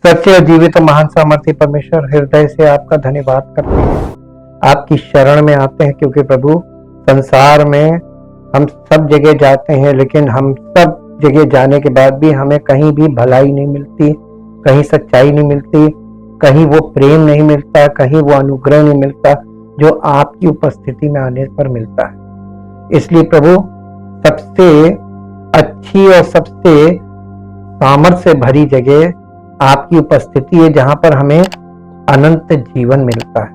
सच्चे और जीवित और महान सामर्थ्य परमेश्वर, हृदय से आपका धन्यवाद करते हैं। आपकी शरण में आते हैं क्योंकि प्रभु संसार में हम सब जगह जाते हैं, लेकिन हम सब जगह जाने के बाद भी हमें कहीं भी भलाई नहीं मिलती, कहीं सच्चाई नहीं मिलती, कहीं वो प्रेम नहीं मिलता, कहीं वो अनुग्रह नहीं मिलता जो आपकी उपस्थिति में आने पर मिलता है। इसलिए प्रभु सबसे अच्छी और सबसे सामर्थ्य से भरी जगह आपकी उपस्थिति है, जहां पर हमें अनंत जीवन मिलता है,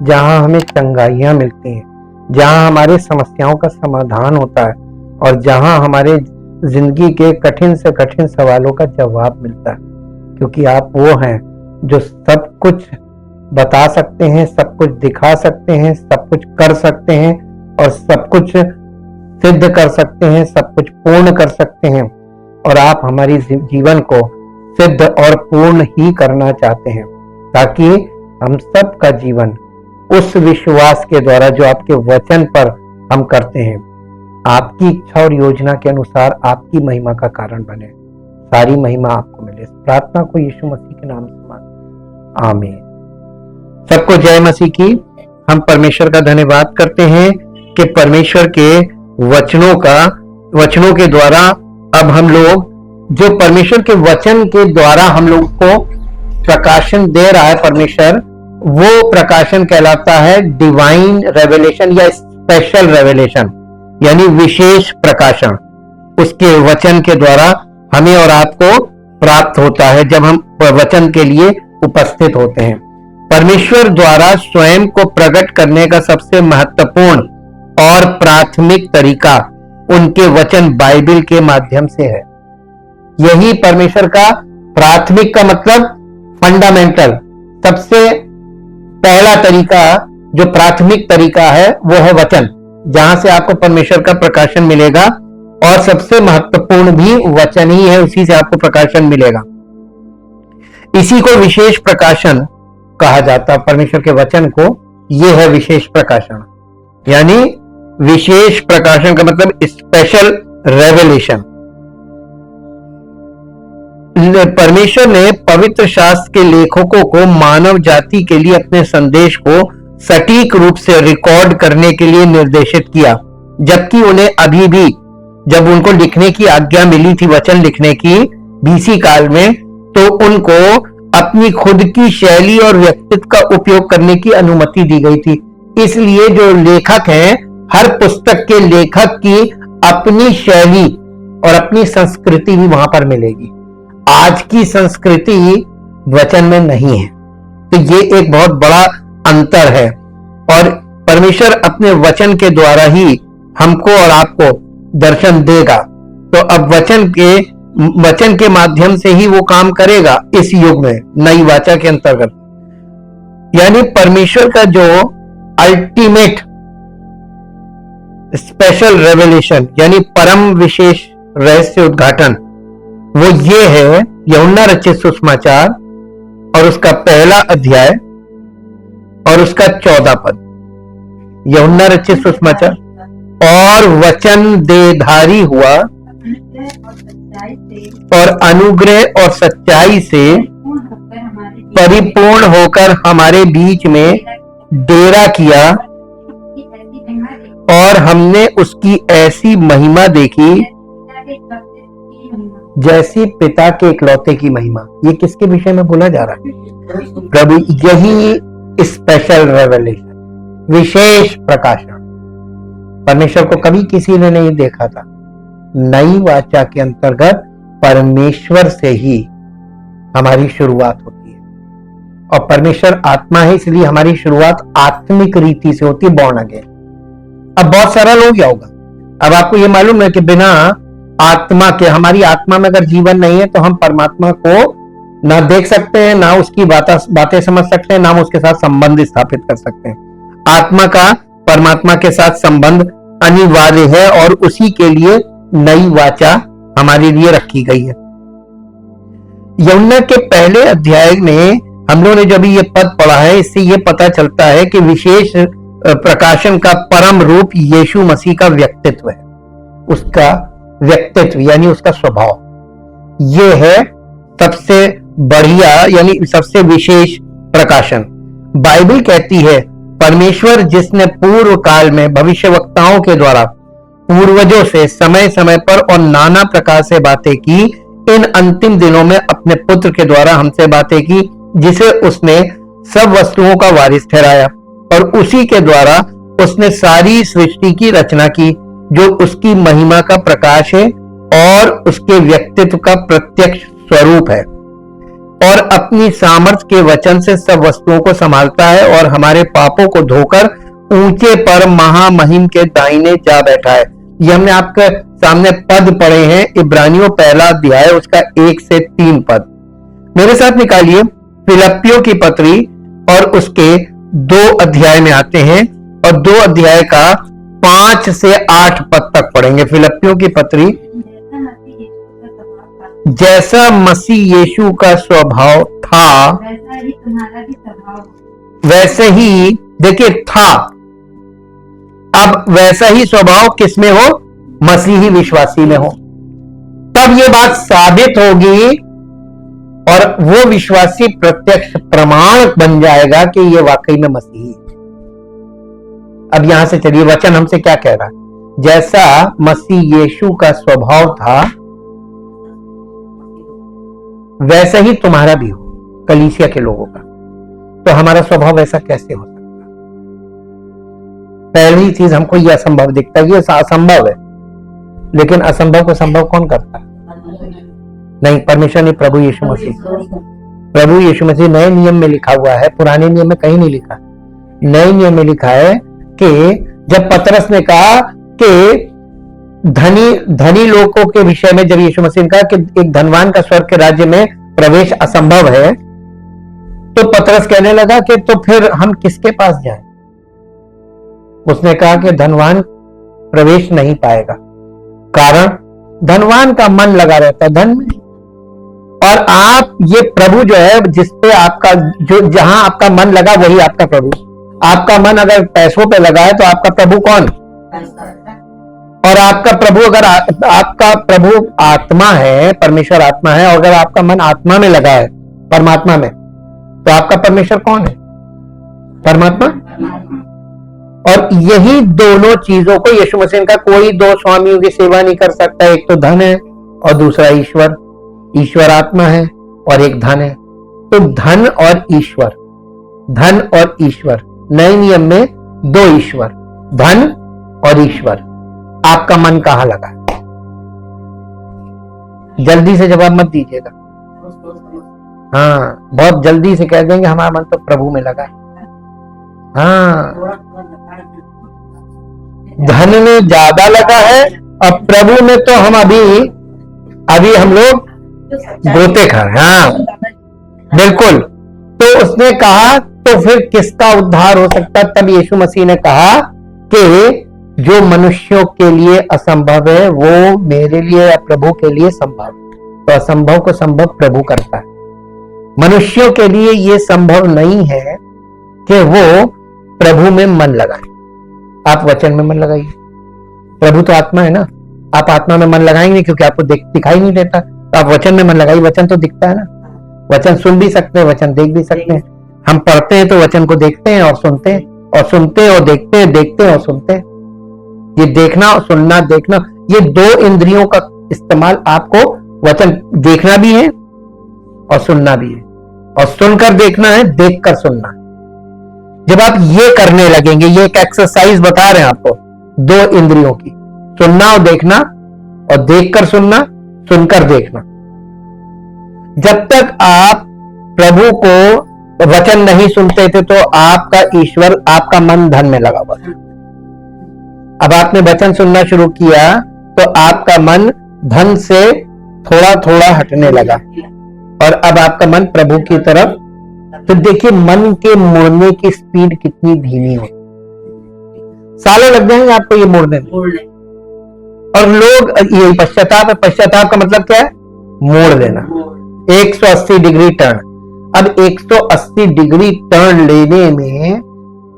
जहां हमें चंगाइयां मिलती हैं, जहां हमारे समस्याओं का समाधान होता है और जहां हमारे जिंदगी के कठिन से कठिन सवालों का जवाब मिलता है, क्योंकि आप वो हैं जो सब कुछ बता सकते हैं, सब कुछ दिखा सकते हैं, सब कुछ कर सकते हैं और सब कुछ सिद्ध कर सकते हैं, सब कुछ पूर्ण कर सकते हैं। और आप हमारी जीवन को सिद्ध और पूर्ण ही करना चाहते हैं, ताकि हम सब का जीवन उस विश्वास के द्वारा जो आपके वचन पर हम करते हैं, आपकी इच्छा और योजना के अनुसार आपकी महिमा का कारण बने। सारी महिमा आपको मिले। इस प्रार्थना को यीशु मसीह के नाम से मांगते हैं, आमीन। सबको जय मसीह की। हम परमेश्वर का धन्यवाद करते हैं कि परमेश्वर के वचनों के द्वारा अब हम लोग जो परमेश्वर के वचन के द्वारा हम लोग को प्रकाशन दे रहा है परमेश्वर, वो प्रकाशन कहलाता है डिवाइन रेवलेशन या स्पेशल रेवलेशन, यानी विशेष प्रकाशन। उसके वचन के द्वारा हमें और आपको प्राप्त होता है जब हम वचन के लिए उपस्थित होते हैं। परमेश्वर द्वारा स्वयं को प्रकट करने का सबसे महत्वपूर्ण और प्राथमिक तरीका उनके वचन बाइबल के माध्यम से है। यही परमेश्वर का प्राथमिक का मतलब फंडामेंटल, सबसे पहला तरीका जो प्राथमिक तरीका है वो है वचन, जहां से आपको परमेश्वर का प्रकाशन मिलेगा। और सबसे महत्वपूर्ण भी वचन ही है, उसी से आपको प्रकाशन मिलेगा। इसी को विशेष प्रकाशन कहा जाता है। परमेश्वर के वचन को यह है विशेष प्रकाशन, यानी विशेष प्रकाशन का मतलब स्पेशल रेवलेशन। परमेश्वर ने पवित्र शास्त्र के लेखकों को मानव जाति के लिए अपने संदेश को सटीक रूप से रिकॉर्ड करने के लिए निर्देशित किया, जबकि उन्हें अभी भी जब उनको लिखने की आज्ञा मिली थी, वचन लिखने की बीसी काल में, तो उनको अपनी खुद की शैली और व्यक्तित्व का उपयोग करने की अनुमति दी गई थी। इसलिए जो लेखक हैं, हर पुस्तक के लेखक की अपनी शैली और अपनी संस्कृति भी वहां पर मिलेगी। आज की संस्कृति वचन में नहीं है, तो ये एक बहुत बड़ा अंतर है। और परमेश्वर अपने वचन के द्वारा ही हमको और आपको दर्शन देगा। तो अब वचन के माध्यम से ही वो काम करेगा इस युग में, नई वाचा के अंतर्गत। यानी परमेश्वर का जो अल्टीमेट स्पेशल रेवलेशन यानी परम विशेष रहस्य उद्घाटन, वो ये है यूहन्ना रचित सुसमाचार और उसका पहला अध्याय और उसका 14 पद। यूहन्ना रचित सुसमाचार, और वचन देहधारी हुआ और अनुग्रह और सच्चाई से परिपूर्ण होकर हमारे बीच में डेरा किया, और हमने उसकी ऐसी महिमा देखी जैसी पिता के इकलौते की महिमा। ये किसके विषय में बोला जा रहा है? प्रभु, यही स्पेशल रेवलेशन, विशेष प्रकाशन परमेश्वर को कभी किसी ने नहीं देखा था। नई वाचा के अंतर्गत परमेश्वर से ही हमारी शुरुआत होती है, और परमेश्वर आत्मा है, इसलिए हमारी शुरुआत आत्मिक रीति से होती है, बॉर्न अगेन। अब बहुत सरल हो गया होगा। अब आपको ये मालूम है कि बिना आत्मा के, हमारी आत्मा में अगर जीवन नहीं है तो हम परमात्मा को ना देख सकते हैं, ना उसकी बातें समझ सकते हैं, ना हम उसके साथ संबंध स्थापित कर सकते हैं। आत्मा का परमात्मा के साथ संबंध अनिवार्य है, और उसी के लिए नई वाचा हमारे लिए रखी गई है। यूहन्ना के पहले अध्याय में हम लोगों ने जब ये पद पढ़ा है, इससे ये पता चलता है कि विशेष प्रकाशन का परम रूप यीशु मसीह का व्यक्तित्व है। उसका व्यक्तित्व यानी उसका स्वभाव, ये है सबसे बढ़िया यानी सबसे विशेष प्रकाशन। बाइबल कहती है परमेश्वर जिसने पूर्व काल में भविष्यवक्ताओं के द्वारा पूर्वजों से समय समय पर और नाना प्रकार से बातें की, इन अंतिम दिनों में अपने पुत्र के द्वारा हमसे बातें की, जिसे उसने सब वस्तुओं का वारिस ठहराया और उसी के द्वारा उसने सारी सृष्टि की रचना की, जो उसकी महिमा का प्रकाश है और उसके व्यक्तित्व का प्रत्यक्ष स्वरूप है, और अपनी सामर्थ्य के वचन से सब वस्तुओं को संभालता है और हमारे पापों को धोकर ऊंचे पर महामहिम के दाहिने जा बैठा है। ये हमने आपके सामने पद पढ़े हैं, इब्रानियों पहला अध्याय उसका 1 से 3 पद। मेरे साथ निकालिए फिलिप्पियों की पत्री और उसके 2 अध्याय में आते हैं और 2 अध्याय का 5 से 8 पद तक पढ़ेंगे। फिलिप्पियों की पत्री, जैसा मसीह यीशु का स्वभाव था वैसे ही देखिए था, अब वैसा ही स्वभाव किसमें हो? मसीही विश्वासी में हो। तब ये बात साबित होगी और वो विश्वासी प्रत्यक्ष प्रमाण बन जाएगा कि ये वाकई में मसीही है। अब यहां से चलिए वचन हमसे क्या कह रहा है? जैसा मसीह यीशु का स्वभाव था वैसे ही तुम्हारा भी हो, कलीसिया के लोगों का। तो हमारा स्वभाव वैसा कैसे हो सकता? पहली चीज हमको यह असंभव दिखता है, ये असंभव है, लेकिन असंभव को संभव कौन करता है? नहीं, परमेश्वर ने, प्रभु यीशु मसीह। प्रभु यीशु मसीह नए नियम में लिखा हुआ है, पुराने नियम में कहीं नहीं लिखा। नए नियम में लिखा है कि जब पतरस ने कहा कि धनी लोगों के विषय में, जब यीशु मसीह ने कहा कि एक धनवान का स्वर्ग के राज्य में प्रवेश असंभव है, तो पतरस कहने लगा कि तो फिर हम किसके पास जाएं? उसने कहा कि धनवान प्रवेश नहीं पाएगा, कारण धनवान का मन लगा रहता है धन में, और आप ये प्रभु जो है जिसपे आपका जहां आपका मन लगा वही आपका प्रभु। आपका मन अगर पैसों पे लगा है तो आपका प्रभु कौन? और आपका प्रभु, अगर आपका प्रभु आत्मा है, परमेश्वर आत्मा है, और अगर आपका मन आत्मा में लगा है, परमात्मा में, तो आपका परमेश्वर कौन है? परमात्मा। और यही दोनों चीजों को यीशु मसीह का, कोई 2 स्वामियों की सेवा नहीं कर सकता, एक तो धन है और दूसरा ईश्वर। ईश्वर आत्मा है और एक धन है। तो धन और ईश्वर, धन और ईश्वर, नए नियम में 2 ईश्वर, धन और ईश्वर। आपका मन कहां लगा? जल्दी से जवाब मत दीजिएगा। हाँ, बहुत जल्दी से कह देंगे हमारा मन तो प्रभु में लगा। हाँ, धन में ज्यादा लगा है और प्रभु में तो हम अभी हम लोग गोते खा रहे हैं। हाँ बिल्कुल। तो उसने कहा तो फिर किसका उद्धार हो सकता? तब यीशु मसीह ने कहा कि जो मनुष्यों के लिए असंभव है वो मेरे लिए या प्रभु के लिए संभव। तो असंभव को संभव प्रभु करता है। मनुष्यों के लिए ये संभव नहीं है कि वो प्रभु में मन लगाए। आप वचन में मन लगाइए। प्रभु तो आत्मा है ना, आप आत्मा में मन लगाएंगे क्योंकि आपको दिखाई नहीं देता, तो आप वचन में मन लगाइए। वचन तो दिखता है ना, वचन सुन भी सकते हैं, वचन देख भी सकते हैं। हम पढ़ते हैं तो वचन को देखते हैं और सुनते हैं, और सुनते हैं और देखते हैं, देखते हैं और सुनते हैं। ये देखना और सुनना, देखना, ये 2 इंद्रियों का इस्तेमाल आपको वचन देखना भी है और सुनना भी है, और सुनकर देखना है, देखकर सुनना। जब आप ये करने लगेंगे, ये एक एक्सरसाइज बता रहे हैं आपको 2 इंद्रियों की, सुनना और देखना, और देखकर सुनना, सुनकर देखना। जब तक आप प्रभु को वचन नहीं सुनते थे तो आपका ईश्वर, आपका मन धन में लगा हुआ था। अब आपने वचन सुनना शुरू किया तो आपका मन धन से थोड़ा थोड़ा हटने लगा, और अब आपका मन प्रभु की तरफ। तो देखिए मन के मुड़ने की स्पीड कितनी धीमी हो। सालों लग जाएंगे आपको ये मोड़ने में। और लोग, ये पश्चाताप है। पश्चाताप का मतलब क्या है? मोड़ देना, 180 डिग्री टर्न। अब 180 डिग्री टर्न लेने में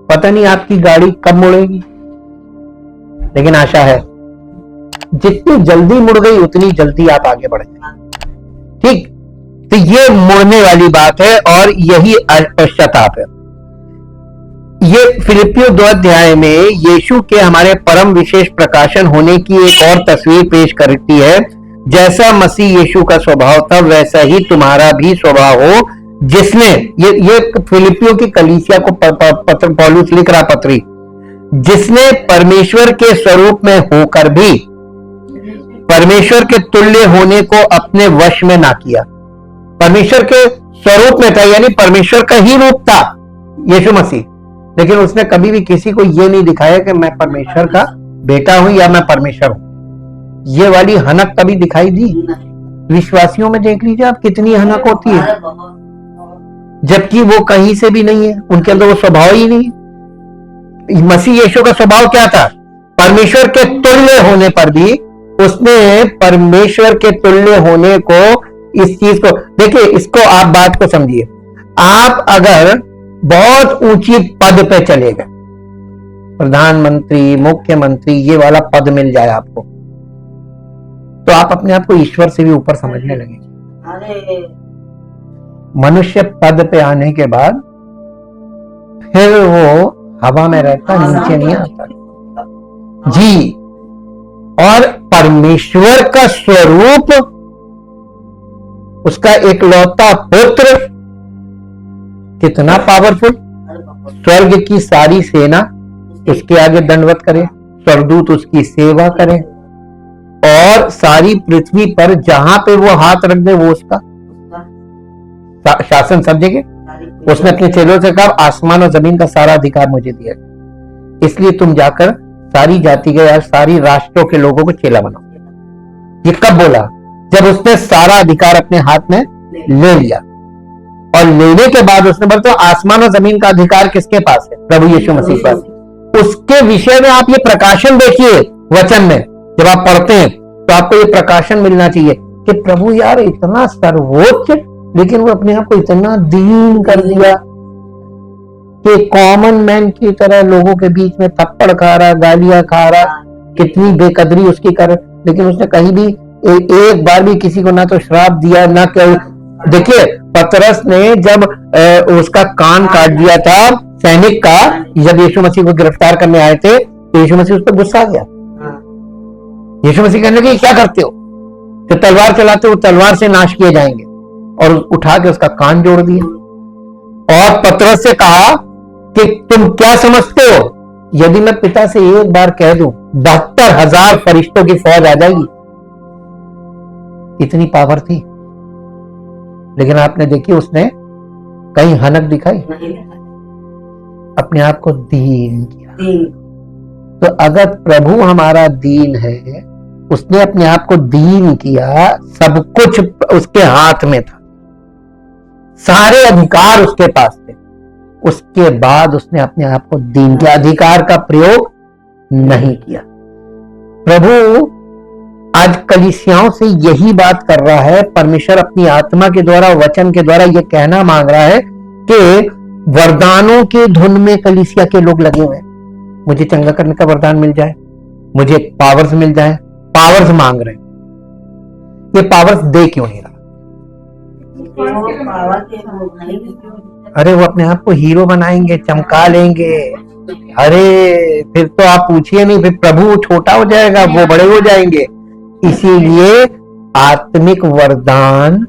पता नहीं आपकी गाड़ी कब मुड़ेगी, लेकिन आशा है जितनी जल्दी मुड़ गई उतनी जल्दी आप आगे बढ़ जाए। ठीक, तो ये मुड़ने वाली बात है और यही पश्चाताप है। ये फिलिपियों 2 अध्याय में यीशु के हमारे परम विशेष प्रकाशन होने की एक और तस्वीर पेश करती है। जैसा मसीह यीशु का स्वभाव था वैसा ही तुम्हारा भी स्वभाव हो, जिसने ये फिलिपियों की कलीसिया को पत्र पौलुस लिख रहा पत्री, जिसने परमेश्वर के स्वरूप में होकर भी परमेश्वर के तुल्य होने को अपने वश में ना किया। परमेश्वर के स्वरूप में था, यानी परमेश्वर का ही रूप था यीशु मसीह, लेकिन उसने कभी भी किसी को यह नहीं दिखाया कि मैं परमेश्वर का बेटा हूं या मैं परमेश्वर हूं। ये वाली हनक कभी दिखाई दी? विश्वासियों में देख लीजिए आप कितनी हनक होती है, जबकि वो कहीं से भी नहीं है, उनके अंदर वो स्वभाव ही नहीं। मसीह यीशु का स्वभाव क्या था? परमेश्वर के तुल्य होने पर भी उसने परमेश्वर के तुल्य होने को, इस चीज को देखिए, इसको आप बात को समझिए। आप अगर बहुत ऊंची पद पे चले गए, प्रधानमंत्री, मुख्यमंत्री, ये वाला पद मिल जाए आपको, तो आप अपने आप को ईश्वर से भी ऊपर समझने लगेंगे। मनुष्य पद पे आने के बाद फिर वो हवा में रहता, नीचे नहीं आता जी। और परमेश्वर का स्वरूप, उसका एकलौता पुत्र, कितना पावरफुल। स्वर्ग की सारी सेना उसके आगे दंडवत करे, स्वर्गदूत उसकी सेवा करें, और सारी पृथ्वी पर जहां पे वो हाथ रख दे वो उसका शासन सब जगह। उसने अपने चेलों से कहा, आसमान और जमीन का सारा अधिकार मुझे दिया, इसलिए तुम जाकर सारी जाति के या सारी राष्ट्रों के लोगों को चेला बनाओ। ये कब बोला? जब उसने सारा अधिकार अपने हाथ में ले लिया, और लेने के बाद उसने बोला तो आसमान और जमीन का अधिकार किसके पास है? प्रभु यीशु मसीह के पास। उसके विषय में आप ये प्रकाशन देखिए वचन में, जब आप पढ़ते हैं तो आपको ये प्रकाशन मिलना चाहिए कि प्रभु यार इतना सर्वोच्च, लेकिन वो अपने आप को इतना दीन कर दिया कि कॉमन मैन की तरह लोगों के बीच में थप्पड़ खा रहा, गालियां खा रहा, कितनी बेकदरी उसकी कर, लेकिन उसने कहीं भी एक बार भी किसी को ना तो श्राप दिया ना क्या। देखिए पतरस ने जब उसका कान काट दिया था सैनिक का, जब यीशु मसीह को गिरफ्तार करने आए थे, तो यीशु मसीह उस पर गुस्सा गया। यीशु मसीह कहने लगे क्या करते हो? तो तलवार चलाते हो, तलवार से नाश किए जाएंगे, और उठा के उसका कान जोड़ दिया। और पतरस से कहा कि तुम क्या समझते हो, यदि मैं पिता से एक बार कह दूं 72,000 फरिश्तों की फौज आ जाएगी। इतनी पावर थी, लेकिन आपने देखी उसने कहीं हनक दिखाई, अपने आप को दीन किया। तो अगर प्रभु हमारा दीन है, उसने अपने आप को दीन किया, सब कुछ उसके हाथ में था, सारे अधिकार उसके पास थे, उसके बाद उसने अपने आप को दीन किया, अधिकार का प्रयोग नहीं किया। प्रभु आज कलीसियाओं से यही बात कर रहा है। परमेश्वर अपनी आत्मा के द्वारा, वचन के द्वारा यह कहना मांग रहा है कि वरदानों के धुन में कलीसिया के लोग लगे हुए हैं। मुझे चंगा करने का वरदान मिल जाए, मुझे पावर्स मिल जाए, पावर्स मांग रहे हैं। ये पावर्स दे क्यों नहीं रहा? अरे वो अपने आप को हीरो बनाएंगे, चमका लेंगे। अरे फिर तो आप पूछिए नहीं, फिर प्रभु छोटा हो जाएगा, वो बड़े हो जाएंगे। इसीलिए आत्मिक वरदान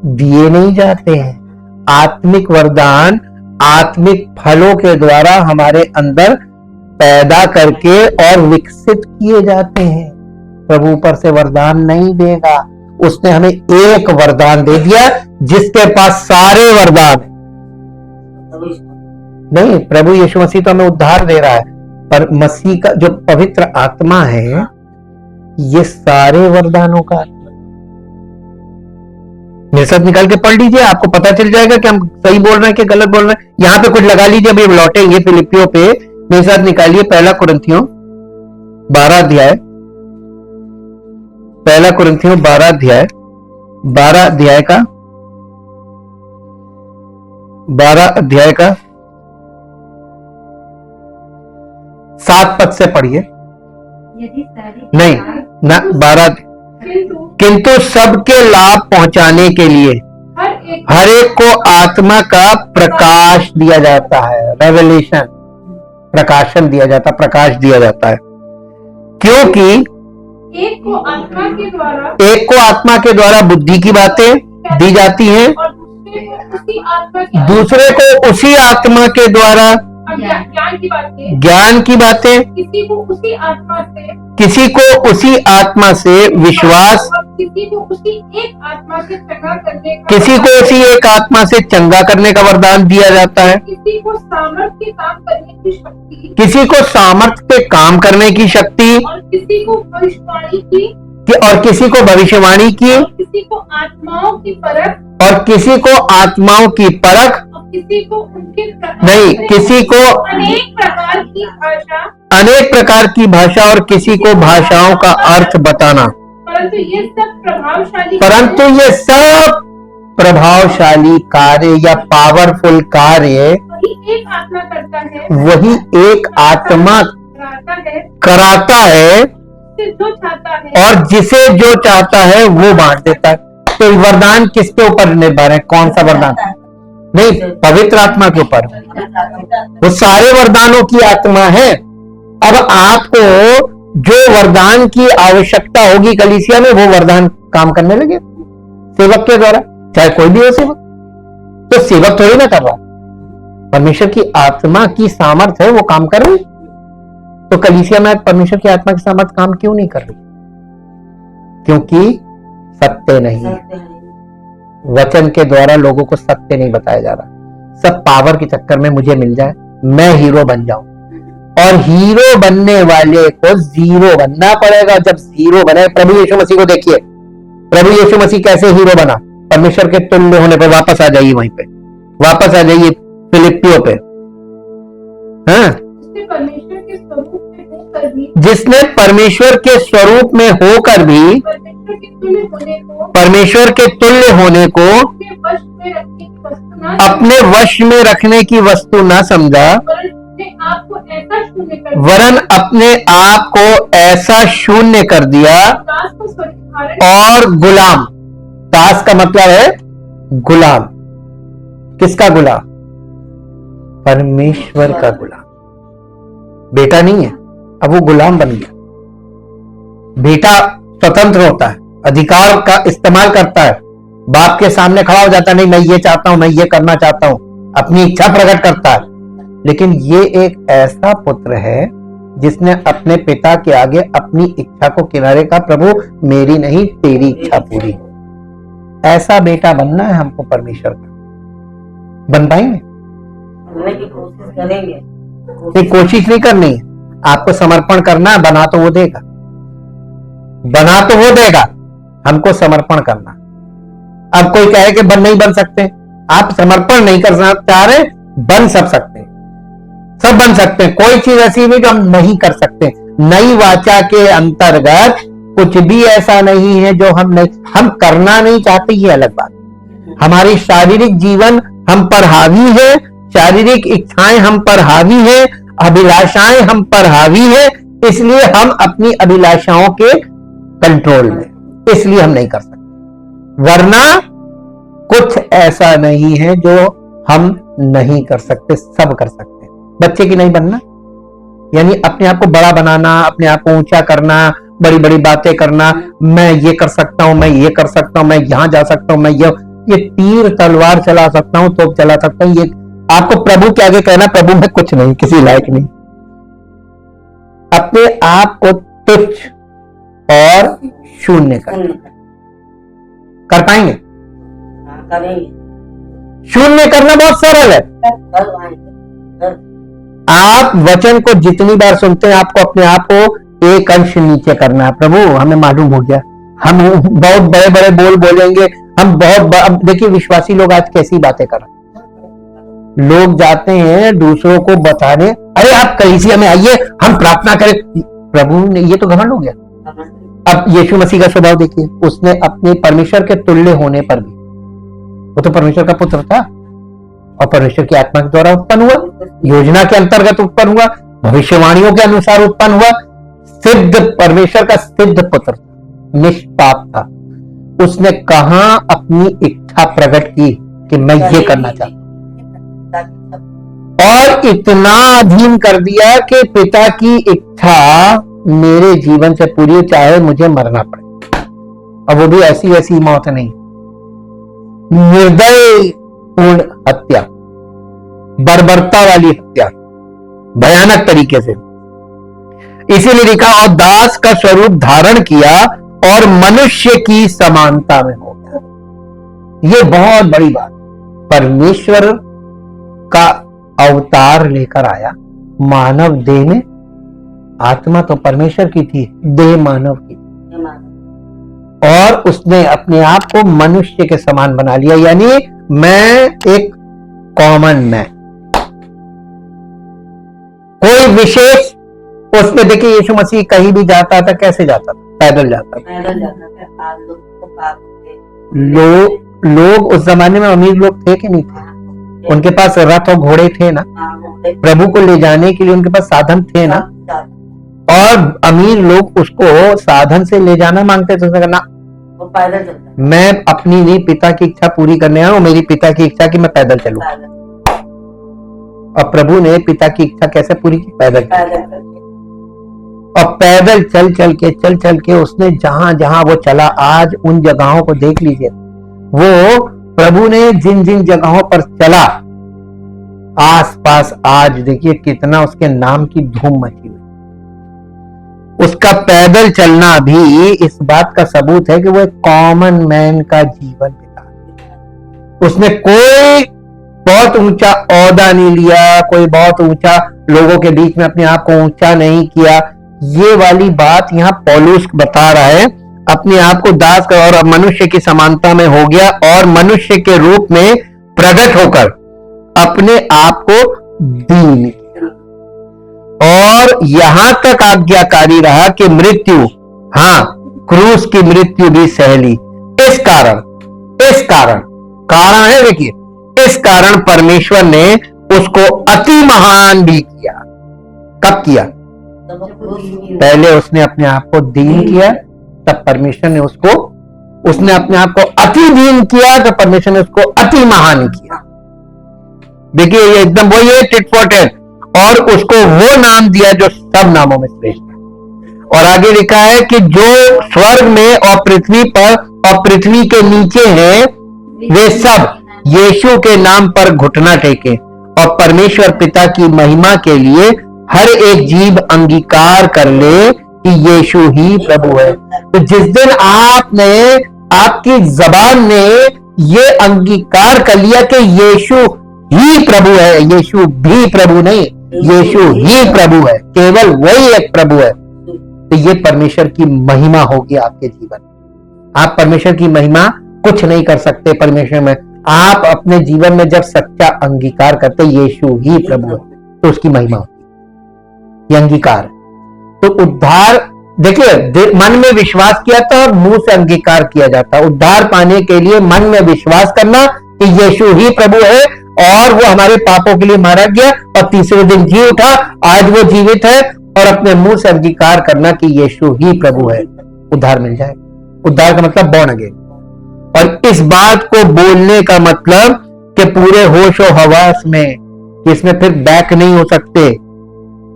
दिए नहीं जाते हैं। आत्मिक वरदान आत्मिक फलों के द्वारा हमारे अंदर पैदा करके और विकसित किए जाते हैं। प्रभु ऊपर से वरदान नहीं देगा। उसने हमें एक वरदान दे दिया जिसके पास सारे वरदान है। नहीं, प्रभु यीशु मसीह तो हमें उद्धार दे रहा है, पर मसीह का जो पवित्र आत्मा है ये सारे वरदानों का आत्मा। मेरे साथ निकाल के पढ़ लीजिए, आपको पता चल जाएगा कि हम सही बोल रहे हैं कि गलत बोल रहे हैं। यहां पे कुछ लगा लीजिए, अभी लौटेंगे फिलिपियों पे। मेरे साथ निकालिए 1 कुरिन्थियों 12 अध्याय, 1 कुरिन्थियों 12 अध्याय, 12 अध्याय का 7 पद से पढ़िए। नहीं ना, 12। किंतु सबके लाभ पहुंचाने के लिए हर एक को आत्मा का प्रकाश दिया जाता है, रेवलेशन, प्रकाशन दिया जाता, प्रकाश दिया जाता है, क्योंकि एक को आत्मा के द्वारा बुद्धि की बातें दी जाती हैं और दूसरे को उसी आत्मा के द्वारा ज्ञान की बातें, किसी को उसी आत्मा से विश्वास, किसी को उसी एक आत्मा से चंगा करने का, किसी को उसी एक आत्मा से चंगा करने का वरदान दिया जाता है, किसी को सामर्थ्य के काम करने की शक्ति, किसी को सामर्थ्य के काम करने की शक्ति, और किसी को भविष्यवाणी की, और किसी को भविष्यवाणी की, किसी को आत्माओं की परख, और किसी को आत्माओं की परख, और किसी को उनके नहीं, किसी को अनेक प्रकार की भाषा, अनेक प्रकार की भाषा, और किसी को भाषाओं का अर्थ बताना। परंतु ये सब प्रभावशाली कार्य या पावरफुल कार्य वही एक आत्मा करता है, वही एक आत्मा कराता है, जो चाहता है, और जिसे जो चाहता है वो बांट देता है। तो वरदान किसके ऊपर निर्भर है? कौन सा वरदान? नहीं, पवित्र आत्मा के ऊपर। वो सारे वरदानों की आत्मा है। अब आपको जो वरदान की आवश्यकता होगी कलीसिया में, वो वरदान काम करने लगे सेवक के द्वारा, चाहे कोई भी हो सेवक। तो सेवक थोड़ी ना कर रहा, परमेश्वर की आत्मा की सामर्थ्य है, वो काम कर रही। तो कलीसिया में परमेश्वर की आत्मा की सामर्थ्य काम क्यों नहीं कर रही? क्योंकि सत्य नहीं है। वचन के द्वारा लोगों को सत्य नहीं बताया जा रहा। सब पावर के चक्कर में मुझे मिल जाए, मैं हीरो बन जाऊं, और हीरो बनने वाले को जीरो बनना पड़ेगा। जब जीरो बने, प्रभु यीशु मसीह को देखिए, प्रभु यीशु मसीह कैसे हीरो बना? परमेश्वर के तुल्य होने पर। वापस आ जाइए वहीं पे, वापस आ जाइए फिलिप्पियों पे। हाँ, जिसने परमेश्वर के स्वरूप में होकर भी परमेश्वर के तुल्य होने को अपने वश में रखने की वस्तु ना समझा, वरन अपने आप को ऐसा शून्य कर दिया और गुलाम। दास का मतलब है गुलाम। किसका गुलाम? परमेश्वर का गुलाम। बेटा नहीं है, अब वो गुलाम बन गया। बेटा स्वतंत्र होता है, अधिकार का इस्तेमाल करता है, बाप के सामने खड़ा हो जाता है, नहीं मैं ये चाहता हूं, मैं ये करना चाहता हूं, अपनी इच्छा प्रकट करता है। लेकिन ये एक ऐसा पुत्र है जिसने अपने पिता के आगे अपनी इच्छा को किनारे का, प्रभु मेरी नहीं तेरी इच्छा पूरी हो। ऐसा बेटा बनना है हमको परमेश्वर का। बन पाएंगे? कोशिश करेंगे। कोशिश नहीं करनी है, आपको समर्पण करना है। बना तो वो देगा, बना तो वो देगा, हमको समर्पण करना। अब कोई कहे कि नहीं बन सकते, आप समर्पण नहीं कर चाह रहे, बन सब सकते हैं, सब बन सकते हैं। कोई चीज ऐसी नहीं जो हम नहीं कर सकते। नई वाचा के अंतर्गत कुछ भी ऐसा नहीं है जो हम करना नहीं चाहते, ये अलग बात। हमारी शारीरिक जीवन हम पर हावी है, शारीरिक इच्छाएं हम पर हावी है, अभिलाषाएं हम पर हावी है, इसलिए हम अपनी अभिलाषाओं के कंट्रोल में, इसलिए हम नहीं कर सकते। वरना कुछ ऐसा नहीं है जो हम नहीं कर सकते, सब कर सकते हैं। बच्चे की नहीं बनना यानी अपने आप को बड़ा बनाना, अपने आप को ऊंचा करना, बड़ी बड़ी बातें करना, मैं ये कर सकता हूं, मैं ये कर सकता हूं, मैं यहां जा सकता हूं, मैं ये तीर तलवार चला सकता हूं, तोप चला सकता हूं। ये आपको प्रभु के आगे कहना, प्रभु मैं कुछ नहीं, किसी लायक नहीं। अपने आप को तुच्छ और शून्य कर पाएंगे? शून्य करना बहुत सरल है। आप वचन को जितनी बार सुनते हैं, आपको अपने आप को एक अंश नीचे करना है। प्रभु हमें मालूम हो गया, हम बहुत बड़े बड़े बोल बोलेंगे, हम बहुत। अब देखिए विश्वासी लोग आज कैसी बातें कर रहे हैं। लोग जाते हैं दूसरों को बताने, अरे आप कलीसिया में आइए, हम प्रार्थना करें। प्रभु ने, ये तो घमंड हो गया। अब यीशु मसीह का स्वभाव देखिए, उसने अपने परमेश्वर के तुल्य होने पर भी, वो तो परमेश्वर का पुत्र था और परमेश्वर की आत्मा के द्वारा उत्पन्न हुआ, योजना के अंतर्गत उत्पन्न हुआ, भविष्यवाणियों के अनुसार उत्पन्न हुआ, सिद्ध परमेश्वर का सिद्ध पुत्र, निष्पाप था। उसने कहां अपनी इच्छा प्रकट की कि मैं ये करना चाहता हूं, और इतना अधीन कर दिया कि पिता की इच्छा मेरे जीवन से पूरी हो, चाहे मुझे मरना पड़े। अब वो भी ऐसी वैसी मौत नहीं, निर्दय पूर्ण हत्या, बर्बरता वाली हत्या, भयानक तरीके से। इसीलिए लिखा, और दास का स्वरूप धारण किया और मनुष्य की समानता में हो गया। ये बहुत बड़ी बात, परमेश्वर का अवतार लेकर आया मानव देह में। आत्मा तो परमेश्वर की थी, देह मानव की, और उसने अपने आप को मनुष्य के समान बना लिया। यानी मैं एक कॉमन मैन, कोई विशेष। उसमें देखिए यीशु मसीह कहीं भी जाता था, कैसे जाता था? पैदल जाता था। लोग उस जमाने में अमीर लोग थे कि नहीं थे? उनके पास रथ और घोड़े थे ना, प्रभु को ले जाने के लिए उनके पास साधन थे ना। और अमीर लोग उसको साधन से ले जाना मांगते थे, उसने कहा ना, पैदल चलता, मैं अपनी नहीं पिता की इच्छा पूरी करने आया हूं, मेरी पिता की इच्छा कि मैं पैदल चलूं। और प्रभु ने पिता की इच्छा कैसे पूरी की? पैदल। और पैदल चल चल के उसने जहां जहां वो चला, आज उन जगहों को देख लीजिए। वो प्रभु ने जिन जिन जगहों पर चला, आसपास आज देखिए कितना उसके नाम की धूम मची हुई। उसका पैदल चलना भी इस बात का सबूत है कि वो एक कॉमन मैन का जीवन बिता। उसने कोई बहुत ऊंचा ओहदा नहीं लिया, कोई बहुत ऊंचा लोगों के बीच में अपने आप को ऊंचा नहीं किया। ये वाली बात यहाँ पौलुस बता रहा है। अपने आप को दास और मनुष्य की समानता में हो गया, और मनुष्य के रूप में प्रकट होकर अपने आप को दीन, और यहां तक आज्ञाकारी रहा कि मृत्यु, हां, क्रूस की मृत्यु भी सह ली। इस कारण है, देखिए, इस कारण परमेश्वर ने उसको अति महान भी किया। कब किया? पहले उसने अपने आप को दीन किया, तब परमेश्वर ने उसने अपने आप को अति दीन किया, तो परमेश्वर ने उसको अति महान किया। देखिए ये एकदम वही है, टिट फॉर टैट। और उसको वो नाम दिया जो सब नामों में श्रेष्ठ है। और आगे लिखा है कि जो स्वर्ग में और पृथ्वी पर और पृथ्वी के नीचे हैं, वे सब यीशु के नाम पर घुटना टेके, और परमेश्वर पिता की महिमा के लिए हर एक जीव अंगीकार कर ले कि यीशु ही प्रभु है। तो जिस दिन आपकी जबान ने ये अंगीकार कर लिया कि यीशु ही प्रभु है, यीशु भी प्रभु नहीं, यीशु ही प्रभु है, केवल वही एक प्रभु है, तो ये परमेश्वर की महिमा होगी आपके जीवन। आप परमेश्वर की महिमा कुछ नहीं कर सकते परमेश्वर में। आप अपने जीवन में जब सच्चा अंगीकार करते यीशु ही प्रभु है, तो उसकी महिमा होती है। ये अंगीकार, तो उद्धार, देखिए मन में विश्वास किया था, मुंह से अंगीकार किया जाता। उद्धार पाने के लिए मन में विश्वास करना कि यीशु ही प्रभु है, और वो हमारे पापों के लिए मारा गया और तीसरे दिन जी उठा, आज वो जीवित है, और अपने मुंह से अंगीकार करना कि यीशु ही प्रभु है, उद्धार मिल जाए। उद्धार का मतलब बॉर्न अगेन। और इस बात को बोलने का मतलब कि पूरे होश और हवास में, इसमें फिर बैक नहीं हो सकते,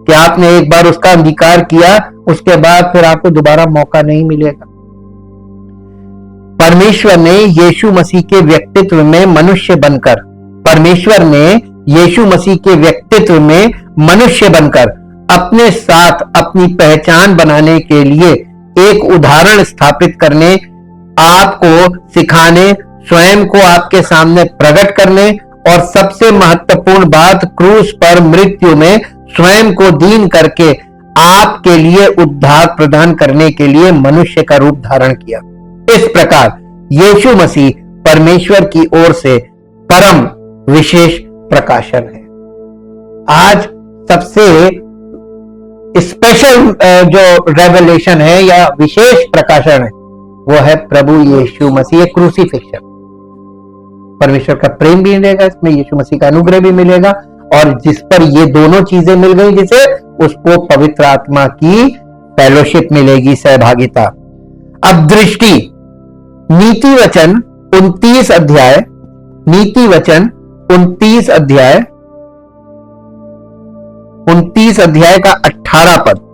कि आपने एक बार उसका अंगीकार किया, उसके बाद फिर आपको दोबारा मौका नहीं मिलेगा। परमेश्वर ने यीशु मसीह के व्यक्तित्व में मनुष्य बनकर, परमेश्वर ने यीशु मसीह के व्यक्तित्व में मनुष्य बनकर अपने साथ अपनी पहचान बनाने के लिए एक उदाहरण स्थापित करने, आपको सिखाने, स्वयं को आपके सामने प्रकट करने, और सबसे महत्वपूर्ण बात, क्रूस पर मृत्यु में स्वयं को दीन करके आपके लिए उद्धार प्रदान करने के लिए मनुष्य का रूप धारण किया। इस प्रकार यीशु मसीह परमेश्वर की ओर से परम विशेष प्रकाशन है। आज सबसे स्पेशल जो रेवलेशन है या विशेष प्रकाशन है, वो है प्रभु यीशु मसीह, क्रूसीफिक्शन। परमेश्वर का प्रेम भी मिलेगा इसमें, यीशु मसीह का अनुग्रह भी मिलेगा, और जिस पर ये दोनों चीजें मिल गई, जिसे उसको पवित्र आत्मा की फेलोशिप मिलेगी, सहभागिता। अब दृष्टि, नीति वचन 29 अध्याय, नीति वचन 29 अध्याय, 29 अध्याय का 18 पद।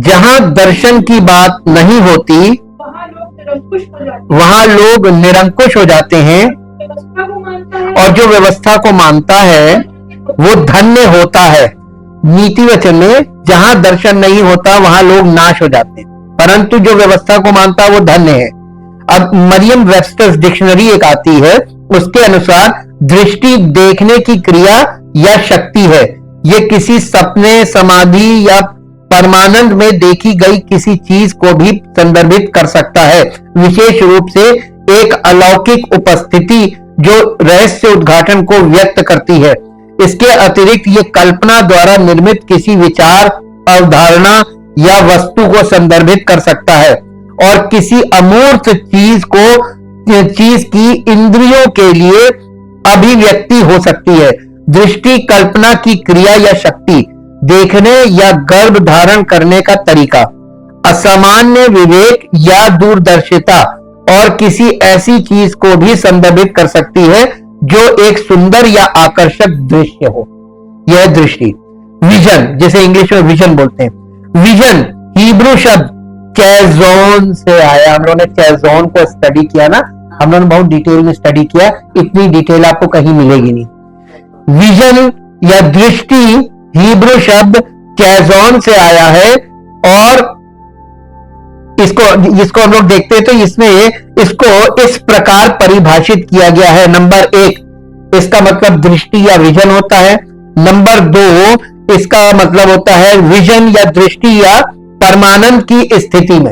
जहां दर्शन की बात नहीं होती वहाँ लोग निरंकुश हो जाते हैं। वहां लोग निरंकुश हो जाते हैं, व्यवस्था को मानता है और जो व्यवस्था को मानता है वो धन्य होता है। नीति वचन में जहां दर्शन नहीं होता वहां लोग नाश हो जाते हैं, परंतु जो व्यवस्था को मानता है वो धन्य है। अब मरियम वेबस्टर्स डिक्शनरी एक आती है, उसके अनुसार दृष्टि देखने की क्रिया या शक्ति है। ये किसी सपने, समाधि या परमानंद में देखी गई किसी चीज को भी संदर्भित कर सकता है, विशेष रूप से एक अलौकिक उपस्थिति जो रहस्य उद्घाटन को व्यक्त करती है। इसके अतिरिक्त ये कल्पना द्वारा निर्मित किसी विचार, अवधारणा या वस्तु को संदर्भित कर सकता है, और किसी अमूर्त चीज की इंद्रियों के लिए अभिव्यक्ति हो सकती है। दृष्टि कल्पना की क्रिया या शक्ति, देखने या गर्भ धारण करने का तरीका, असामान्य विवेक या दूरदर्शिता, और किसी ऐसी चीज को भी संदर्भित कर सकती है जो एक सुंदर या आकर्षक दृश्य हो। यह दृष्टि, विजन, जिसे इंग्लिश में विजन बोलते हैं। विजन हिब्रू शब्द चैजोन से आया। हम लोगों ने चैजोन को स्टडी किया ना, हम लोगों ने बहुत डिटेल में स्टडी किया, इतनी डिटेल आपको कहीं मिलेगी नहीं। विजन या दृष्टि हिब्रू शब्द चैजोन से आया है, और इसको हम लोग देखते हैं तो इसमें इसको इस प्रकार परिभाषित किया गया है। नंबर 1, इसका मतलब दृष्टि या विजन होता है। नंबर 2, इसका मतलब होता है विजन या दृष्टि या परमानंद की स्थिति में,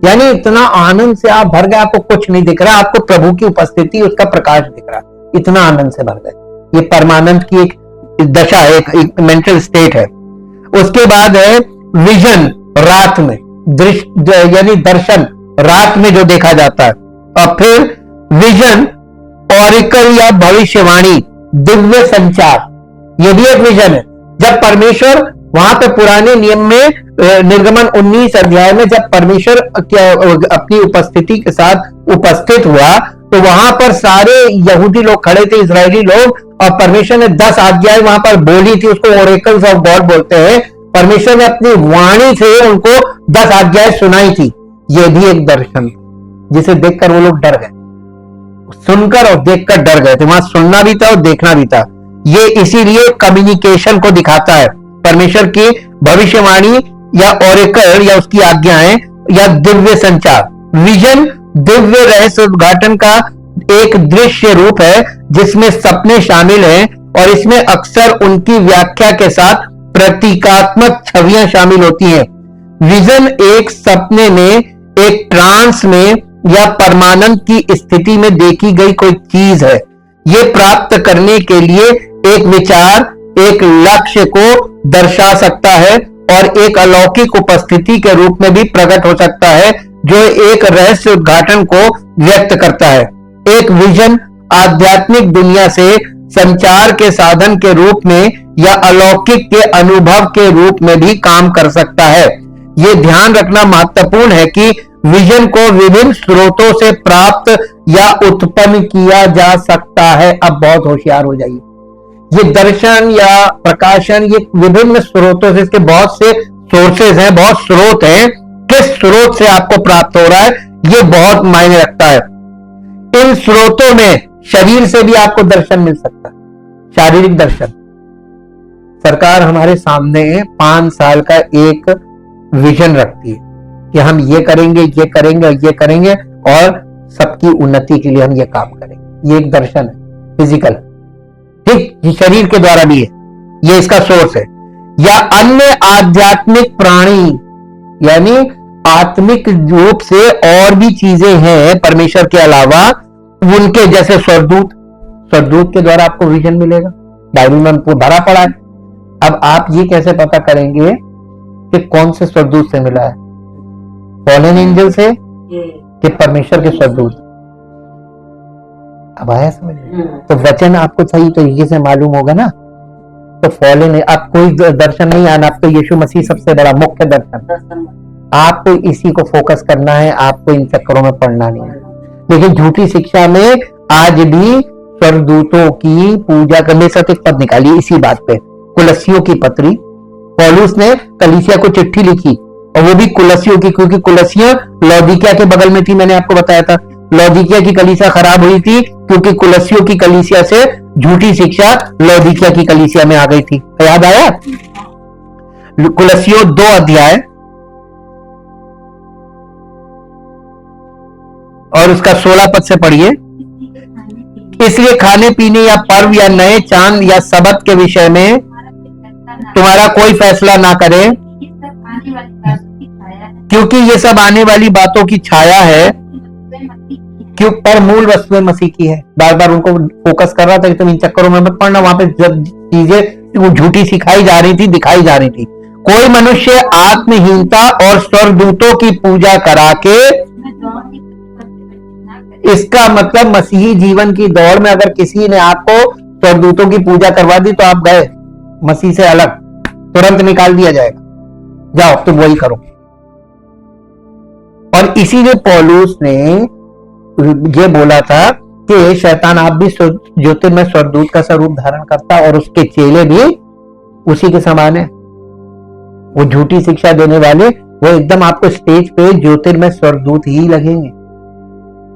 यानी इतना आनंद से आप भर गए, आपको कुछ नहीं दिख रहा, आपको प्रभु की उपस्थिति, उसका प्रकाश दिख रहा, इतना आनंद से भर गए। ये परमानंद की एक दशा, एक मेंटल स्टेट है। उसके बाद है विजन रात में, यानी दर्शन रात में जो देखा जाता है। और फिर विजन ऑरिकल या भविष्यवाणी, दिव्य संचार, ये भी एक विजन है। जब परमेश्वर वहां पे पुराने नियम में निर्गमन 19 अध्याय में जब परमेश्वर अपनी उपस्थिति के साथ उपस्थित हुआ, तो वहां पर सारे यहूदी लोग खड़े थे, इजरायली लोग, और परमेश्वर ने 10 आज्ञाएं वहां पर बोली थी, उसको ओरेकल्स ऑफ गॉड बोलते हैं। परमेश्वर ने अपनी वाणी से उनको 10 आज्ञाएं सुनाई थी। यह भी एक दर्शन, जिसे देखकर वो लोग डर गए, सुनकर और देखकर डर गए थे। वहां सुनना भी था और देखना भी था। ये इसीलिए कम्युनिकेशन को दिखाता है, परमेश्वर की भविष्यवाणी या ओरेकल या उसकी आज्ञाएं या दिव्य संचार। विजन दिव्य रहस्य उद्घाटन का एक दृश्य रूप है जिसमें सपने शामिल हैं, और इसमें अक्सर उनकी व्याख्या के साथ प्रतीकात्मक छवियां शामिल होती हैं। विजन एक सपने में, एक ट्रांस में या परमानंद की स्थिति में देखी गई कोई चीज है। यह प्राप्त करने के लिए एक विचार, एक लक्ष्य को दर्शा सकता है, और एक अलौकिक उपस्थिति के रूप में भी प्रकट हो सकता है जो एक रहस्य उद्घाटन को व्यक्त करता है। एक विजन आध्यात्मिक दुनिया से संचार के साधन के रूप में या अलौकिक के अनुभव के रूप में भी काम कर सकता है। यह ध्यान रखना महत्वपूर्ण है कि विजन को विभिन्न स्रोतों से प्राप्त या उत्पन्न किया जा सकता है। अब बहुत होशियार हो जाइए, ये दर्शन या प्रकाशन ये विभिन्न स्रोतों से, इसके बहुत से सोर्सेज हैं, बहुत स्रोत हैं। किस स्रोत से आपको प्राप्त हो रहा है ये बहुत मायने रखता है। इन स्रोतों में शरीर से भी आपको दर्शन मिल सकता है, शारीरिक दर्शन। सरकार हमारे सामने 5 साल का एक विजन रखती है कि हम ये करेंगे, ये करेंगे, ये करेंगे, और सबकी उन्नति के लिए हम ये काम करेंगे। ये एक दर्शन है, फिजिकल, ठीक, शरीर के द्वारा भी है, ये इसका सोर्स है। या अन्य आध्यात्मिक प्राणी, यानी आत्मिक रूप से और भी चीजें हैं परमेश्वर के अलावा, उनके जैसे स्वरदूत, स्वरदूत के द्वारा आपको विजन मिलेगा, बाइबल में उनको भरा पड़ा है। अब आप ये कैसे पता करेंगे कि कौन से स्वरदूत से मिला है, फॉलन एंजल से कि परमेश्वर के स्वरदूत? अब आया समझ में? तो वचन आपको सही तरीके से मालूम होगा ना, तो फॉलन, आप कोई दर्शन नहीं आना, आपको यीशु मसीह सबसे बड़ा मुख्य दर्शन। आपको इसी को फोकस करना है, आपको इन चक्करों में पड़ना नहीं है। लेकिन झूठी शिक्षा में आज भी स्वर्गदूतों की पूजा करने से एक पद निकाली इसी बात पे। कुलस्सियों की पत्री, पौलुस ने कलीसिया को चिट्ठी लिखी और वो भी कुलस्सियों की, क्योंकि कुलस्सियां लौदीकिया के बगल में थी। मैंने आपको बताया था लौदीकिया की कलीसिया खराब हुई थी क्योंकि कुलस्सियों की कलीसिया से झूठी शिक्षा लौदीकिया की कलीसिया में आ गई थी। याद आया? कुलस्सियों 2 अध्याय और उसका 16 पद से पढ़िए। इसलिए खाने पीने या पर्व या नए चांद या सबत के विषय में तुम्हारा कोई फैसला ना करे, क्योंकि ये सब आने वाली बातों की छाया है, क्यों पर मूल वस्तु मसीह की है। बार बार उनको फोकस कर रहा था कि तुम इन चक्करों में मत पड़ना। वहां पे जब चीजें झूठी सिखाई जा रही थी, दिखाई जा रही थी। कोई मनुष्य आत्महीनता और स्वर्गदूतों की पूजा करा के, इसका मतलब मसीही जीवन की दौड़ में अगर किसी ने आपको स्वर्गदूतों की पूजा करवा दी तो आप गए मसीह से अलग, तुरंत निकाल दिया जाएगा। जाओ तुम वही करो। और इसीलिए पौलुस ने ये बोला था कि शैतान आप भी ज्योतिर्मय स्वर्गदूत का स्वरूप धारण करता और उसके चेले भी उसी के समान है। वो झूठी शिक्षा देने वाले वो एकदम आपको स्टेज पे ज्योतिर्मय स्वर्गदूत ही लगेंगे,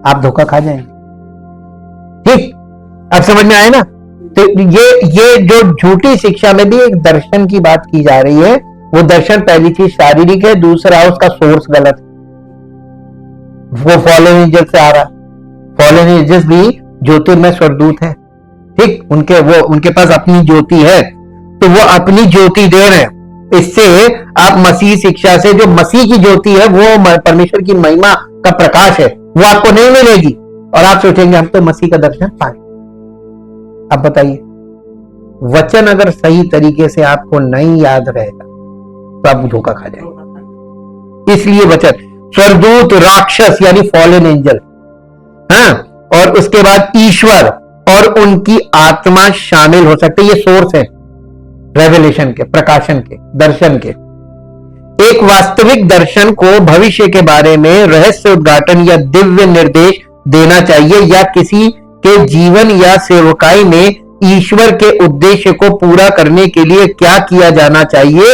आप धोखा खा जाएंगे। ठीक, अब समझ में आए ना? तो ये जो झूठी शिक्षा में भी एक दर्शन की बात की जा रही है। वो दर्शन पहली चीज शारीरिक है, दूसरा उसका सोर्स गलत है। वो फॉलन एंजल से आ रहा है। फॉलन एंजल्स भी ज्योतिर्मय स्वर्गदूत है। ठीक, उनके पास अपनी ज्योति है, तो वो अपनी ज्योति दे रहे हैं। इससे आप मसीह शिक्षा से, जो मसीह की ज्योति है वो परमेश्वर की महिमा का प्रकाश है, वो आपको नहीं मिलेगी और आप सोचेंगे हम तो मसीह का दर्शन पाए। अब बताइए, वचन अगर सही तरीके से आपको नहीं याद रहेगा तो आप धोखा खा जाएंगे। इसलिए वचन, स्वर्गदूत, राक्षस यानी फॉलन एंजल, हाँ, और उसके बाद ईश्वर और उनकी आत्मा शामिल हो सकते। ये सोर्स है रेवलेशन के, प्रकाशन के, दर्शन के। एक वास्तविक दर्शन को भविष्य के बारे में रहस्य उद्घाटन या दिव्य निर्देश देना चाहिए, या किसी के जीवन या सेवकाई में ईश्वर के उद्देश्य को पूरा करने के लिए क्या किया जाना चाहिए,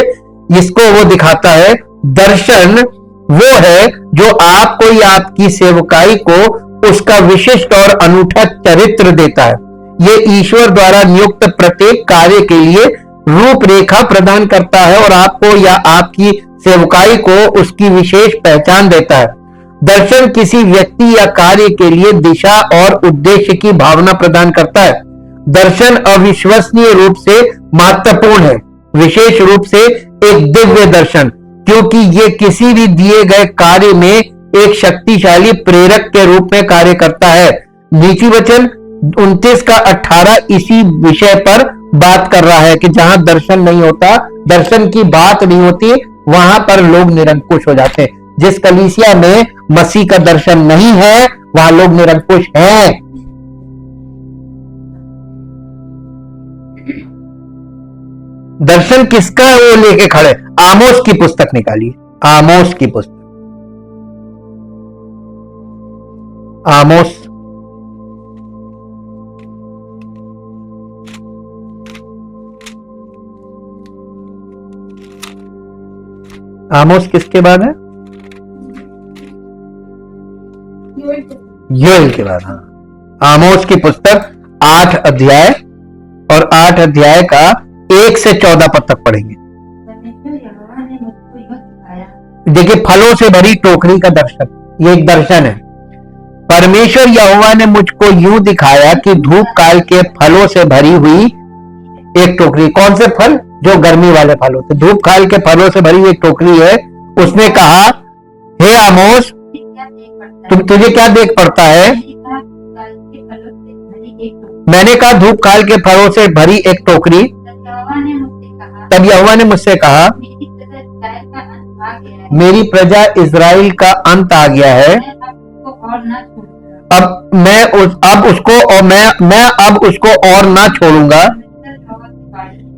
इसको वो दिखाता है। दर्शन वो है जो आपको या आपकी सेवकाई को उसका विशिष्ट और अनूठा चरित्र देता है। ये ईश्वर द्वारा नियुक्त प्रत्येक कार्य के लिए रूपरेखा प्रदान करता है और आपको या आपकी सेवकाई को उसकी विशेष पहचान देता है। दर्शन किसी व्यक्ति या कार्य के लिए दिशा और उद्देश्य की भावना प्रदान करता है। दर्शन अविश्वसनीय रूप से महत्वपूर्ण है, विशेष रूप से एक दिव्य दर्शन, क्योंकि ये किसी भी दिए गए कार्य में एक शक्तिशाली प्रेरक के रूप में कार्य करता है। नीति वचन 29 का 18 इसी विषय पर बात कर रहा है कि जहां दर्शन नहीं होता, दर्शन की बात नहीं होती, वहां पर लोग निरंकुश हो जाते हैं। जिस कलीसिया में मसीह का दर्शन नहीं है वहां लोग निरंकुश हैं। दर्शन किसका है वो लेके खड़े। आमोस की पुस्तक निकालिए, आमोस की पुस्तक, आमोस आमोस किसके बाद है? योएल के बाद। हाँ, आमोस की पुस्तक 8 अध्याय और 8 अध्याय का 1 से 14 पद तक पढ़ेंगे। देखिए, फलों से भरी टोकरी का दर्शन, ये एक दर्शन है। परमेश्वर यहोवा ने मुझको यूं दिखाया कि धूप काल के फलों से भरी हुई एक टोकरी। कौन से फल? जो गर्मी वाले फल होते, धूप काल के फलों से भरी हुई एक टोकरी है। उसने कहा, हे आमोस, तुझे क्या देख पड़ता है? मैंने कहा, धूप काल के फलों से भरी एक टोकरी। तब यहोवा ने मुझसे कहा, मेरी प्रजा इज़राइल का अंत आ गया है। अब मैं उसको और ना छोड़ूंगा।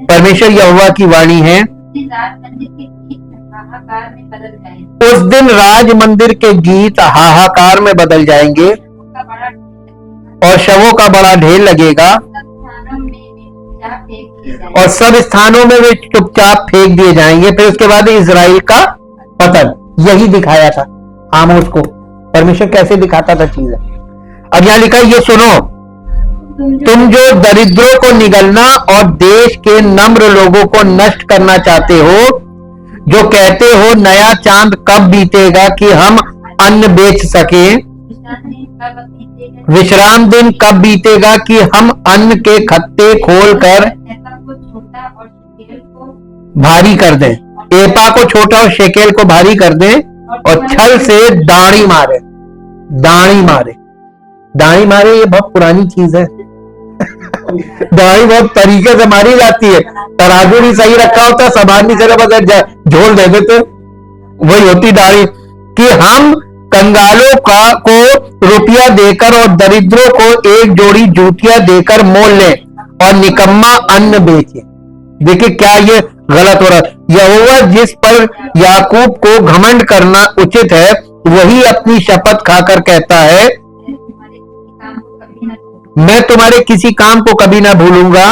परमेश्वर यहोवा की वाणी है। हाहाकार में बदल जाएंगे। उस दिन राज मंदिर के गीत हाहाकार में बदल जाएंगे का बड़ा और शवों का बड़ा ढेर लगेगा स्थानों में भी जा फेंक दिए जाएंगे। और सब स्थानों में वे चुपचाप फेंक दिए जाएंगे। फिर उसके बाद इजराइल का पतन, यही दिखाया था आमोस को। परमेश्वर कैसे दिखाता था चीजें। अब यहां लिखा है, ये सुनो, तुम जो दरिद्रों को निगलना और देश के नम्र लोगों को नष्ट करना चाहते हो, जो कहते हो नया चांद कब बीतेगा कि हम अन्न बेच सके, विश्राम दिन कब बीतेगा कि हम अन्न के खत्ते खोलकर ऐसा को छोटा और शेकेल को भारी कर दें, एपा को छोटा और शेकेल को भारी कर दें और छल से दाढ़ी मारे। दाढ़ी मारे, दाढ़ी मारे ये बहुत पुरानी चीज है। दाढ़ी बहुत तरीके से मारी जाती है। तराजू भी सही रखा होता, सामान भी सही, बस झोल दे देते, वही होती दाढ़ी। कि हम कंगालों को रुपया देकर और दरिद्रों को एक जोड़ी जूतियां देकर मोल लें और निकम्मा अन्न बेचे। देखिए क्या ये गलत हो रहा है। यहोवा जिस पर याकूब को घमंड करना उचित है, वही अपनी शपथ खाकर कहता है, मैं तुम्हारे किसी काम को कभी ना भूलूंगा।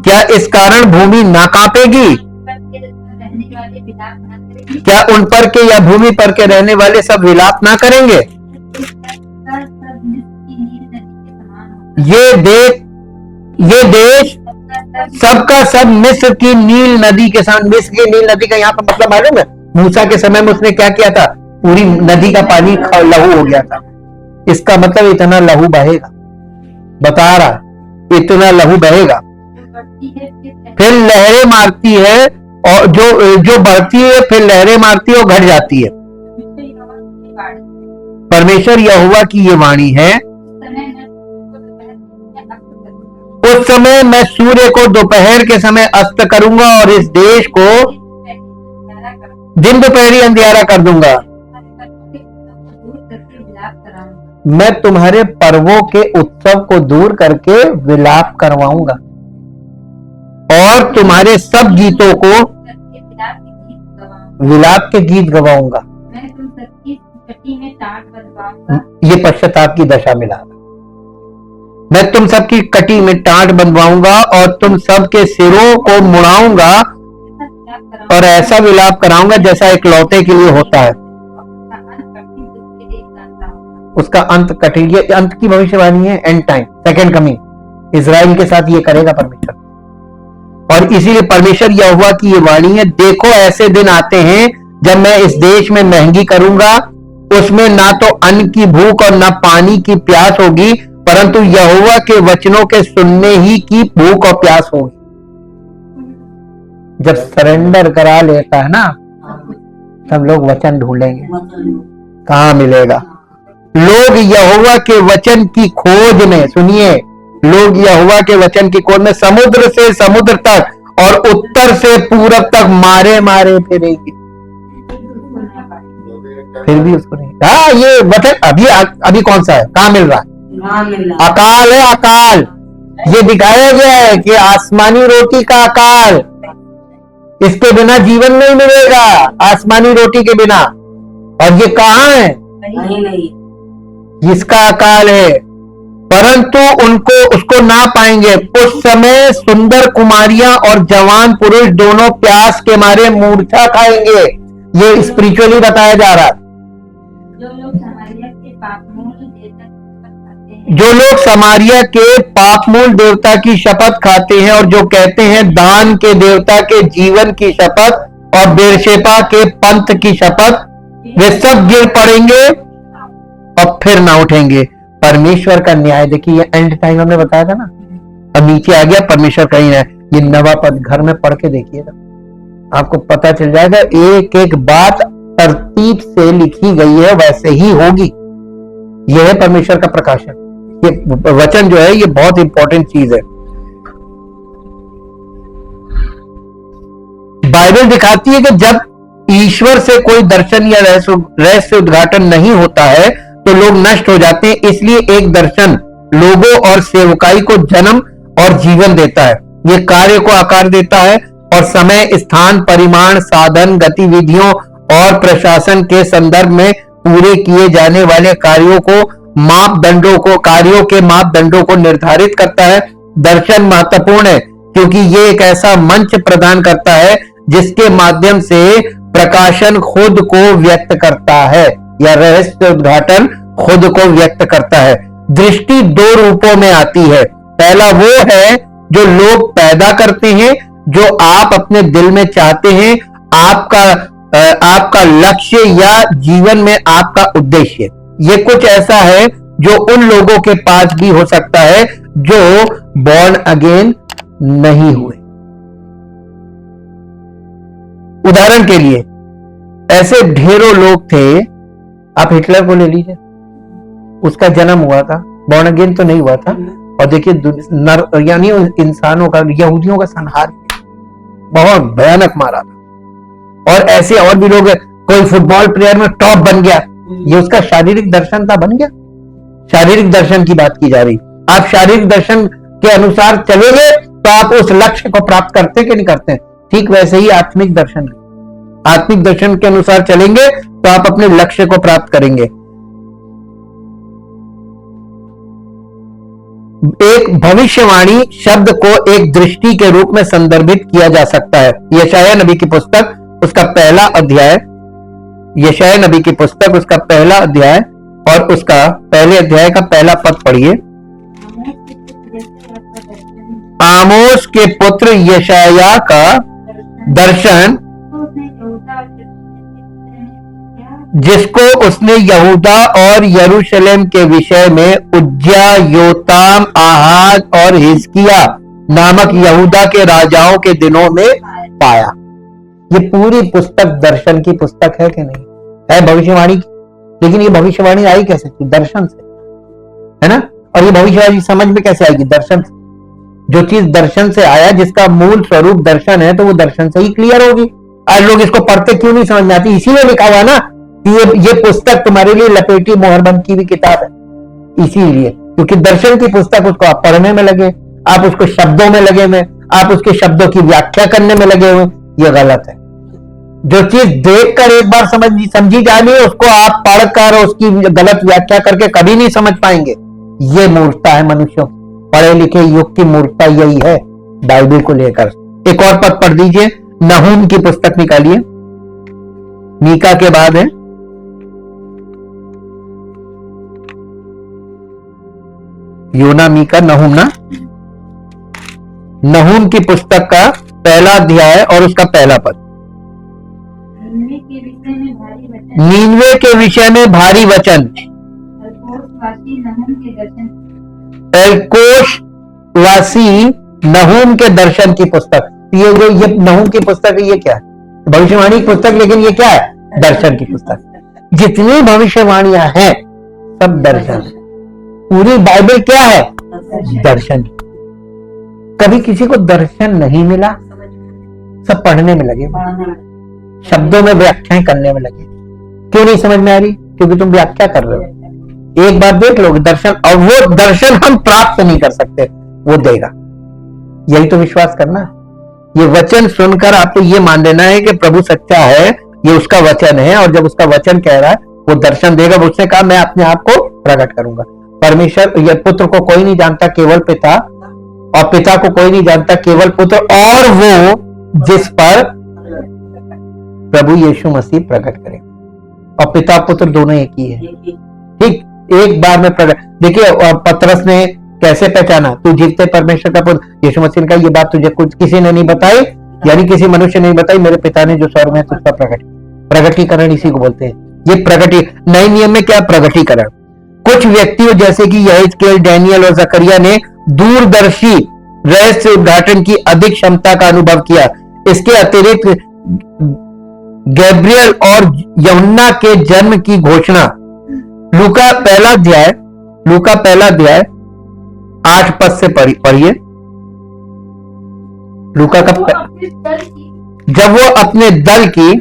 क्या इस कारण भूमि ना कांपेगी? क्या उन पर के या भूमि पर के रहने वाले सब विलाप ना करेंगे? ये देश सबका सब मिस्र की नील नदी के साथ। मिस्र की नील नदी का यहाँ पर मतलब मालूम है? मूसा के समय में उसने क्या किया था? पूरी नदी का पानी लहू हो गया था। इसका मतलब इतना लहू बहेगा, बता रहा, इतना लहू बहेगा। फिर लहरें मारती है और जो बढ़ती है फिर लहरें मारती है और घट जाती है। परमेश्वर यहोवा की ये वाणी है, उस समय मैं सूर्य को दोपहर के समय अस्त करूंगा और इस देश को दिन दोपहरी अंधियारा कर दूंगा। मैं तुम्हारे पर्वों के उत्सव को दूर करके विलाप करवाऊंगा और तुम्हारे सब गीतों को विलाप के गीत गवाऊंगा। मैं तुम सबकी कटी में टाट बंधवाऊंगा। ये पश्चाताप की दशा मिला। मैं तुम सबकी कटी में टाट बंधवाऊंगा और तुम सबके सिरों को मुड़ाऊंगा और ऐसा विलाप कराऊंगा जैसा एक लौते के लिए होता है। उसका अंत कठिन, ये अंत की भविष्यवाणी है, and time, second coming. Israel के साथ ये करेगा परमेश्वर। और इसीलिए परमेश्वर यहोवा की ये वाणी है, देखो ऐसे दिन आते हैं जब मैं इस देश में महंगी करूंगा, उसमें ना तो अन्न की भूख और ना पानी की प्यास होगी, परंतु यहोवा के वचनों के सुनने ही की भूख और प्यास होगी। जब सरेंडर करा लेता है ना, सब लोग वचन ढूंढेंगे, कहां मिलेगा। लोग यहोवा के वचन की खोज में, सुनिए, लोग यहोवा के वचन की खोज में समुद्र से समुद्र तक और उत्तर से पूरब तक मारे मारे फिरेंगे, फिर भी उसको नहीं। हाँ, ये वचन अभी कौन सा है, कहां मिल रहा है? अकाल है, अकाल। ये दिखाया गया है कि आसमानी रोटी का अकाल, इसके बिना जीवन नहीं मिलेगा, आसमानी रोटी के बिना। और ये कहां है? इसका अकाल है, परंतु उनको उसको ना पाएंगे। उस समय सुंदर कुमारियां और जवान पुरुष दोनों प्यास के मारे मूर्छा खाएंगे। ये स्पिरिचुअली बताया जा रहा है। जो लोग समारिया के पापमूल देवता की शपथ खाते हैं और जो कहते हैं दान के देवता के जीवन की शपथ और बेरशेबा के पंथ की शपथ, वे सब गिर पड़ेंगे और फिर ना उठेंगे। परमेश्वर का न्याय देखिए, ये एंड टाइम हमने बताया था ना, अब नीचे आ गया परमेश्वर कहीं है। ये नवा पद घर में पढ़ के देखिएगा, आपको पता चल जाएगा। एक एक बात तरतीब से लिखी गई है, वैसे ही होगी। यह है परमेश्वर का प्रकाशन। ये वचन जो है ये बहुत इंपॉर्टेंट चीज है। बाइबल दिखाती है कि जब ईश्वर से कोई दर्शन या रहस्य उद्घाटन नहीं होता है तो लोग नष्ट हो जाते हैं। इसलिए एक दर्शन लोगों और सेवकाई को जन्म और जीवन देता है, ये कार्य को आकार देता है और समय, स्थान, परिमाण, साधन, गतिविधियों और प्रशासन के संदर्भ में पूरे किए जाने वाले कार्यों के मापदंडों को निर्धारित करता है। दर्शन महत्वपूर्ण है क्योंकि ये एक ऐसा मंच प्रदान करता है जिसके माध्यम से प्रकाशन खुद को व्यक्त करता है या रहस्य उद्घाटन खुद को व्यक्त करता है। दृष्टि दो रूपों में आती है। पहला वो है जो लोग पैदा करते हैं, जो आप अपने दिल में चाहते हैं, आपका लक्ष्य या जीवन में आपका उद्देश्य। ये कुछ ऐसा है जो उन लोगों के पास भी हो सकता है जो बॉर्न अगेन नहीं हुए। उदाहरण के लिए ऐसे ढेरों लोग थे, आप हिटलर को ले लीजिए, उसका जन्म हुआ था, बॉर्न अगेन तो नहीं हुआ था, और देखिए यानी इंसानों का, यहूदियों का संहार बहुत भयानक मारा था। और ऐसे और भी लोग, कोई फुटबॉल प्लेयर में टॉप बन गया, ये उसका शारीरिक दर्शन था, बन गया। शारीरिक दर्शन की बात की जा रही। आप शारीरिक दर्शन के अनुसार चलेंगे तो आप उस लक्ष्य को प्राप्त करते कि नहीं करते? ठीक वैसे ही आत्मिक दर्शन के अनुसार चलेंगे तो आप अपने लक्ष्य को प्राप्त करेंगे। एक भविष्यवाणी शब्द को एक दृष्टि के रूप में संदर्भित किया जा सकता है। यशायाह नबी की पुस्तक उसका पहला अध्याय, यशायाह नबी की पुस्तक उसका पहला अध्याय और उसका पहले अध्याय का पहला पद पढ़िए। आमोस के पुत्र यशायाह का दर्शन, जिसको उसने यहूदा और यरूशलेम के विषय में उज्जिया, योताम, आहाज और हिजकिया नामक यहूदा के राजाओं के दिनों में पाया। ये पूरी पुस्तक दर्शन की पुस्तक है कि नहीं? है भविष्यवाणी की। लेकिन ये भविष्यवाणी आई कैसे? दर्शन से, है ना? और ये भविष्यवाणी समझ में कैसे आएगी? दर्शन से। जो चीज दर्शन से आया, जिसका मूल स्वरूप दर्शन है, तो वो दर्शन से ही क्लियर होगी। आज लोग इसको पढ़ते क्यों नहीं समझ में आती? इसीलिए लिखा हुआ ना कि ये पुस्तक तुम्हारे लिए लपेटी मोहरबंद की भी किताब है। इसीलिए, क्योंकि दर्शन की पुस्तक, उसको आप पढ़ने में लगे, आप उसको शब्दों में लगे हुए, आप उसके शब्दों की व्याख्या करने में लगे हुए, ये गलत है। जो चीज देखकर एक बार समझी जानी है, उसको आप पढ़कर उसकी गलत व्याख्या करके कभी नहीं समझ पाएंगे। ये मूर्खता है मनुष्यों, पढ़े लिखे युग की मूर्खता यही है बाइबल को लेकर। एक और पद पढ़ दीजिए, नहूम की पुस्तक निकालिए, मीका के बाद है। योना, मीका, नहूम ना। नहूम की पुस्तक का पहला अध्याय और उसका पहला पद। नीनवे के विषय में भारी वचन, एलकोश वासी नहूम के दर्शन की पुस्तक। ये जो ये नहूम की पुस्तक है, ये क्या है? भविष्यवाणी की पुस्तक, लेकिन ये क्या है? दर्शन की पुस्तक। जितनी भविष्यवाणियां हैं सब दर्शन। पूरी बाइबल क्या है? दर्शन। कभी किसी को दर्शन नहीं मिला, सब पढ़ने में लगे, शब्दों में व्याख्याएं करने में लगे। क्यों नहीं समझ में आ रही? क्योंकि तुम व्याख्या कर रहे हो। एक बार देख लोगे दर्शन, और वो दर्शन हम प्राप्त नहीं कर सकते, वो देगा। यही तो विश्वास करना। ये वचन सुनकर आपको ये मान लेना है कि प्रभु सच्चा है, ये उसका वचन है, और जब उसका वचन कह रहा है वो दर्शन देगा। उसने कहा मैं अपने आप को प्रकट करूंगा। परमेश्वर, ये पुत्र को कोई नहीं जानता, केवल पिता, और पिता को कोई नहीं जानता, केवल पुत्र, और वो जिस पर प्रभु यीशु मसीह प्रकट करे। और पिता पुत्र दोनों एक ही है। ठीक, एक बार में प्रकट। देखिए पतरस ने कैसे पहचाना? तू जीवते परमेश्वर का पुत्र। यीशु मसीह ने कहा ये बात तुझे कुछ किसी ने नहीं बताई, यानी किसी मनुष्य ने नहीं बताई, मेरे पिता ने जो स्वर्ग में तुझका प्रकटीकरण इसी को बोलते हैं। ये नए नियम में क्या? प्रकटीकरण। कुछ व्यक्तियों जैसे कि यहेजकेल, डैनियल और जकरिया ने दूरदर्शी रहस्य उद्घाटन की अधिक क्षमता का अनुभव किया। इसके अतिरिक्त गैब्रियल और यूहन्ना के जन्म की घोषणा, लूका पहला अध्याय 8 पद से पढ़िए। लूका का जब वो अपने दल की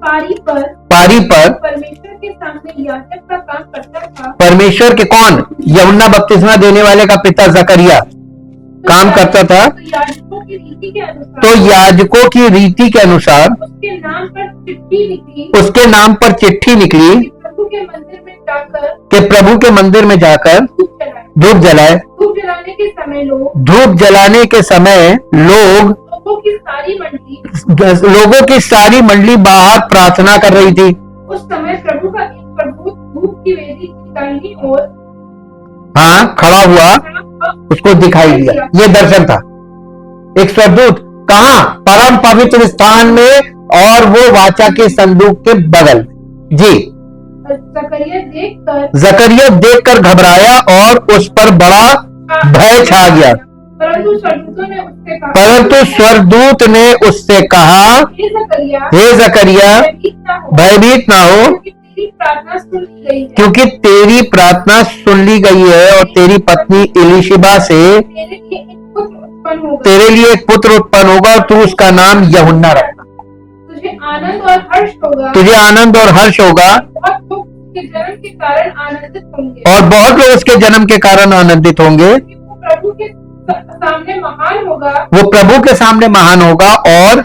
पारी पर परमेश्वर के सामने याजक का काम करता था। परमेश्वर के कौन? यूहन्ना बपतिस्मा देने वाले का पिता जकरिया काम करता था। तो याजकों की रीति के अनुसार तो याजकों की रीति के अनुसार उसके नाम पर चिट्ठी निकली उसके नाम पर चिट्ठी निकली कि प्रभु के मंदिर में जाकर कि प्रभु के मंदिर में जाकर धूप जलाए। धूप जलाए। धूप जलाने के समय धूप जलाने के समय लोग लोगों की सारी मंडली बाहर प्रार्थना कर रही थी। उस समय प्रभु का एक प्रभु धूप की वेदी की दाहिनी ओर हाँ खड़ा हुआ, उसको दिखाई दिया। ये दर्शन था। एक स्वर्गदूत कहाँ? परम पवित्र स्थान में, और वो वाचा के संदूक के बगल में। जी। जकरिया देखकर घबराया और उस पर बड़ा भय छा गया। परंतु स्वर्गदूत ने उससे कहा, हे जकरिया, भयभीत ना हो, क्योंकि तेरी प्रार्थना सुन ली गई है और तेरी पत्नी इलिशिबा से तेरे लिए एक पुत्र उत्पन्न होगा और तू उसका नाम यूहन्ना रखना। तुझे आनंद और हर्ष होगा और बहुत लोग उसके जन्म के कारण आनंदित होंगे। वो प्रभु के सामने महान होगा और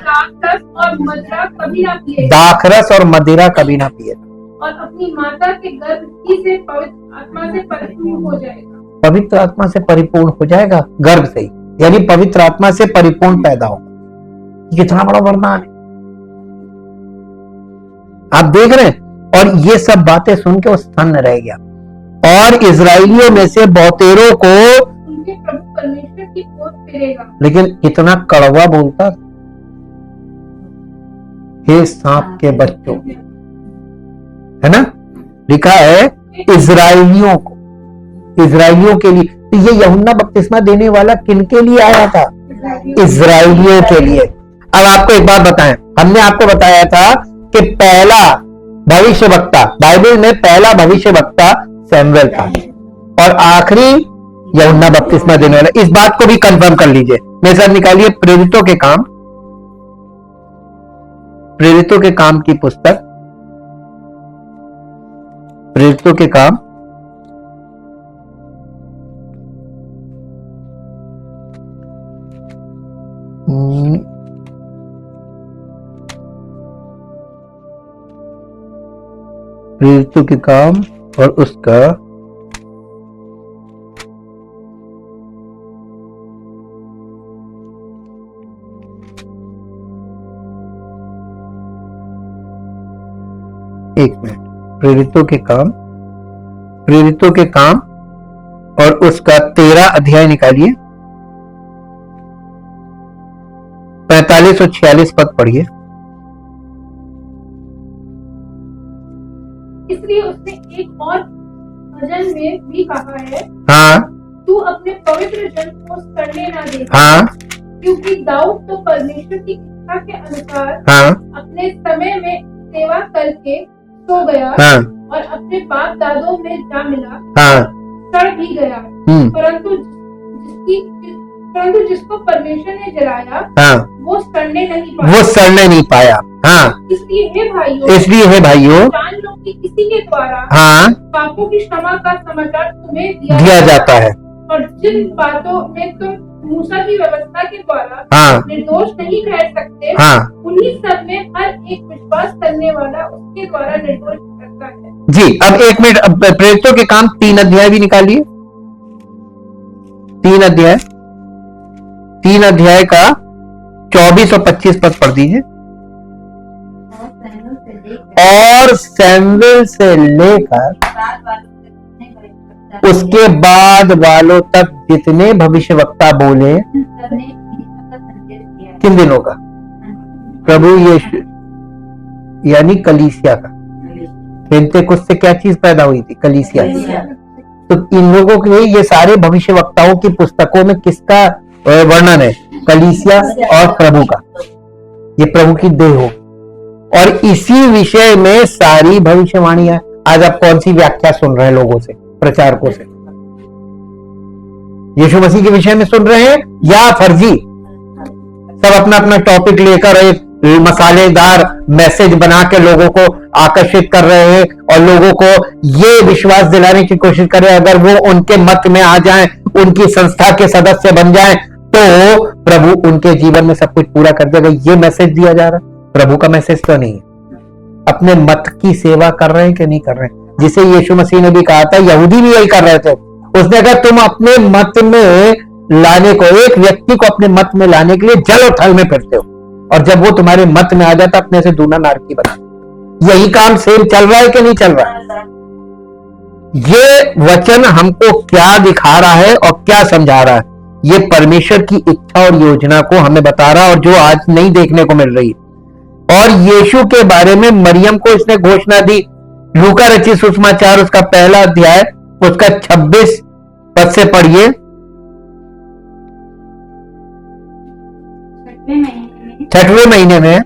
दाखरस और मदिरा कभी ना पिएगा और अपनी माता के गर्भ से पवित्र आत्मा से परिपूर्ण हो जाएगा। पवित्र आत्मा से परिपूर्ण हो जाएगा, गर्भ से ही, यानी पवित्र आत्मा से परिपूर्ण पैदा होगा। कितना बड़ा वरदान है, आप देख रहे हैं। और ये सब बातें सुन के वो स्तन्न रह गया। और इजराइलियों में से बहुतेरों को उनके प्रभु परमेश्वर की ओर फिरेगा। लेकिन इतना कड़वा बोलता, हे सांप के बच्चों, है ना, लिखा है इजराइलियों को, इजराइलियों के लिए। तो ये यूहन्ना बपतिस्मा देने वाला किनके लिए आया था? इजराइलियों के लिए। अब आपको एक बात बताएं, हमने आपको बताया था कि पहला भविष्यवक्ता, बाइबल में पहला भविष्यवक्ता सैमुएल था और आखिरी यूहन्ना बपतिस्मा देने वाला। इस बात को भी कंफर्म कर लीजिए। मेरे साथ निकालिए प्रेरितों के काम, प्रेरितों के काम की पुस्तक, प्रेरितों के काम प्रेरितों के काम और उसका एक मिनट, प्रेरितों के काम, प्रेरितों के काम और उसका 13 अध्याय निकालिए, 45 और 46 पद पढ़िए। इसलिए उसने एक और भजन में भी कहा है, हाँ, तू अपने पवित्र जन को सड़ने ना दे। हाँ, क्योंकि दाऊद तो परमेश्वर की इच्छा के अनुसार हाँ, अपने समय में सेवा करके सो गया, हाँ, और अपने बाप दादों में जा मिला, हाँ, सड़ भी गया। परंतु जिसको परमेश्वर ने जलाया, हाँ, वो सड़ने नहीं पाया। हाँ, इसलिए हे भाइयों, जान लो कि किसी के द्वारा हाँ, पापों की क्षमा का समाचार तुम्हें दिया जाता है, और जिन बातों में तुम मूसा की व्यवस्था के द्वारा हाँ, निर्दोष नहीं ठहर सकते, हाँ, उन्हीं सब में हर एक विश्वास करने वाला उसके द्वारा निर्दोष करता है। जी। अब एक मिनट, अब प्रेरितों के काम 3 अध्याय भी निकालिए, 3 अध्याय, 3 अध्याय का 24 और 25 पद पढ़ दीजिए। और सैमुएल से लेकर उसके बाद वालों तक जितने भविष्यवक्ता बोले, किन दिनों का? प्रभु यीशु यानी कलीसिया का। पेंतेकुस्त से क्या चीज पैदा हुई थी? कलीसिया। तो इन लोगों के ये सारे भविष्यवक्ताओं की पुस्तकों में किसका वर्णन है? कलीसिया और प्रभु का। ये प्रभु की देह हो, और इसी विषय में सारी भविष्यवाणियां। आज आप कौन सी व्याख्या सुन रहे हैं लोगों से, प्रचारकों से? यीशु मसीह के विषय में सुन रहे हैं या फर्जी? सब अपना अपना टॉपिक लेकर एक मसालेदार मैसेज बना के लोगों को आकर्षित कर रहे हैं और लोगों को ये विश्वास दिलाने की कोशिश कर रहे हैं अगर वो उनके मत में आ जाएं, उनकी संस्था के सदस्य बन जाएं, तो प्रभु उनके जीवन में सब कुछ पूरा कर देगा। ये मैसेज दिया जा रहा है, प्रभु का मैसेज तो नहीं है। अपने मत की सेवा कर रहे हैं कि नहीं कर रहे हैं, जिसे यीशु मसीह ने भी कहा था, यहूदी भी यही कर रहे थे। उसने कहा तुम अपने मत में लाने को, एक व्यक्ति को अपने मत में लाने के लिए जल और थल में फिरते हो, और जब वो तुम्हारे मत में आ जाता अपने से दूना नारकी बना। यही काम सेम चल रहा है कि नहीं चल रहा है? ये वचन हमको क्या दिखा रहा है और क्या समझा रहा है? ये परमेश्वर की इच्छा और योजना को हमें बता रहा है, और जो आज नहीं देखने को मिल रही। और यीशु के बारे में मरियम को इसने घोषणा दी। लूका रचित सुसमाचार उसका पहला अध्याय उसका 26 पद से पढ़िए। छठवें महीने में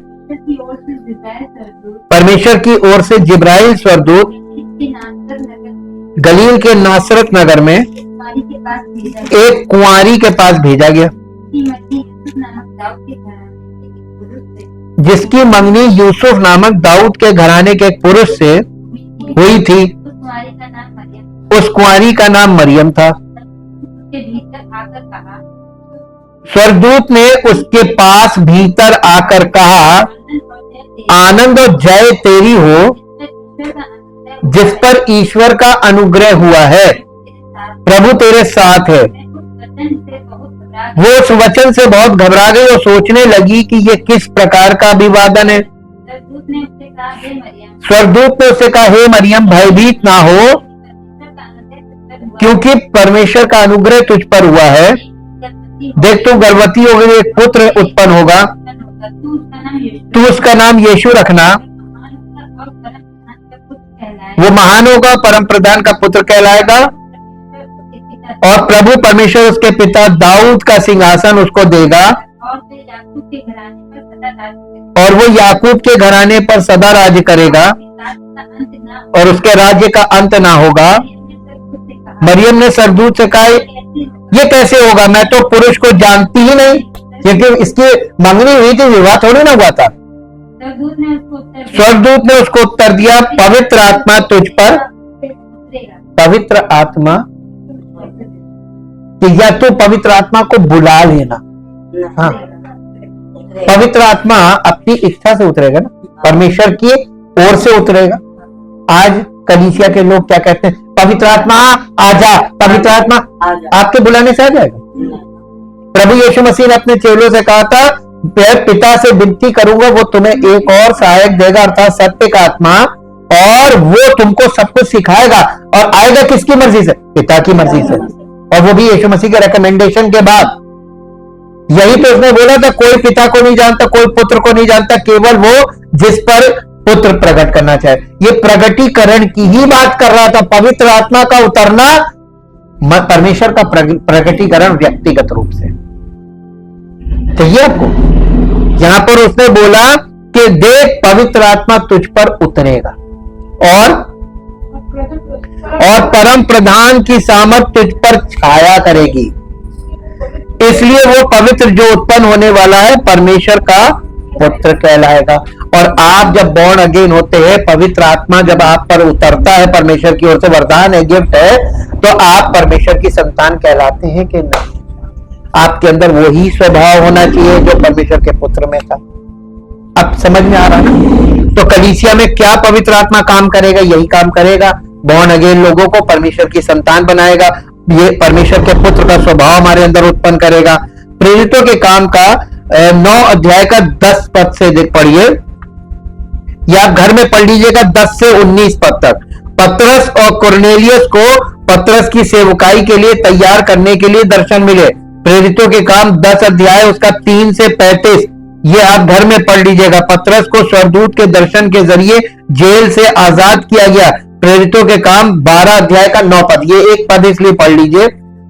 परमेश्वर की ओर से जिब्राइल स्वर्गदूत गलील के नासरत नगर में एक कुंवारी के पास भेजा गया, जिसकी मंगनी यूसुफ नामक दाऊद के घराने के एक पुरुष से हुई थी। उस कुंवारी का नाम मरियम था। स्वर्गदूत ने उसके पास भीतर आकर कहा, आनंद और जय तेरी हो, जिस पर ईश्वर का अनुग्रह हुआ है, प्रभु तेरे साथ है। वो उस वचन से बहुत घबरा गई और सोचने लगी कि ये किस प्रकार का अभिवादन है। स्वर्गदूत ने उससे कहा, हे मरियम, भयभीत ना हो, क्योंकि परमेश्वर का अनुग्रह तुझ पर हुआ है। देख तू गर्भवती होगी, एक पुत्र उत्पन्न होगा, तू उसका नाम यीशु रखना। वो महान होगा, परम प्रधान का पुत्र कहलाएगा, और प्रभु परमेश्वर उसके पिता दाऊद का सिंहासन उसको देगा, और वो याकूब के घराने पर सदा राज्य करेगा, और उसके राज्य का अंत ना होगा। मरियम ने स्वर्गदूत से कहा, ये कैसे होगा, मैं तो पुरुष को जानती ही नहीं, क्योंकि इसकी मंगनी हुई थी, विवाह थोड़ी ना हुआ था। स्वर्गदूत ने उसको उत्तर दिया, पवित्र आत्मा तुझ पर, पवित्र आत्मा, कि या तो पवित्र आत्मा को बुला लेना। हाँ, पवित्र आत्मा अपनी इच्छा से उतरेगा ना, परमेश्वर की ओर से उतरेगा। आज कलीसिया के लोग क्या कहते हैं, पवित्र आत्मा आजा, पवित्र आत्मा आपके बुलाने से आ जाएगा। प्रभु यीशु मसीह ने अपने चेलों से कहा था, पिता से विनती करूंगा, वो तुम्हें एक और सहायक देगा, अर्थात सत्य का आत्मा, और वो तुमको सब कुछ सिखाएगा। और आएगा किसकी मर्जी से? पिता की मर्जी से, और वो भी यीशु मसीह के रिकमेंडेशन के बाद। यही तो उसने बोला था, कोई पिता को नहीं जानता, कोई पुत्र को नहीं जानता, केवल वो जिस पर पुत्र प्रकट करना चाहे। ये प्रगटीकरण की ही बात कर रहा था। पवित्र आत्मा का उतरना, परमेश्वर का प्रगटीकरण व्यक्तिगत रूप से चाहिए आपको। यहां पर उसने बोला कि देख, पवित्र आत्मा तुझ पर उतरेगा, और परम प्रधान की सामर्थ तुझ पर छाया करेगी। इसलिए वो पवित्र जो उत्पन्न होने वाला है, परमेश्वर का पुत्र कहलाएगा। और आप जब बॉर्न अगेन होते हैं, पवित्र आत्मा जब आप पर उतरता है, परमेश्वर की ओर से वरदान है, गिफ्ट है, तो आप परमेश्वर की संतान कहलाते हैं कि नहीं? आपके अंदर वही स्वभाव होना चाहिए जो परमेश्वर के पुत्र में था। अब समझ में आ रहा है ना? तो कलीसिया में क्या पवित्र आत्मा काम करेगा? यही काम करेगा, बॉर्न अगेन लोगों को परमेश्वर की संतान बनाएगा। ये परमेश्वर के पुत्र का स्वभाव हमारे अंदर उत्पन्न करेगा। प्रेरितों के काम का 9 अध्याय का 10 पद से पढ़िए, या घर में पढ़ लीजिएगा 10 से 19 पद तक। पतरस और कुरनेलियस को पतरस की सेवकाई के लिए तैयार करने के लिए दर्शन मिले। प्रेरितों के काम 10 अध्याय उसका 3 से 35, ये आप घर में पढ़ लीजिएगा। पतरस को स्वर्गदूत के दर्शन के जरिए जेल से आजाद किया गया। प्रेरितों के काम 12 अध्याय का 9 पद, ये एक पद इसलिए पढ़ लीजिए।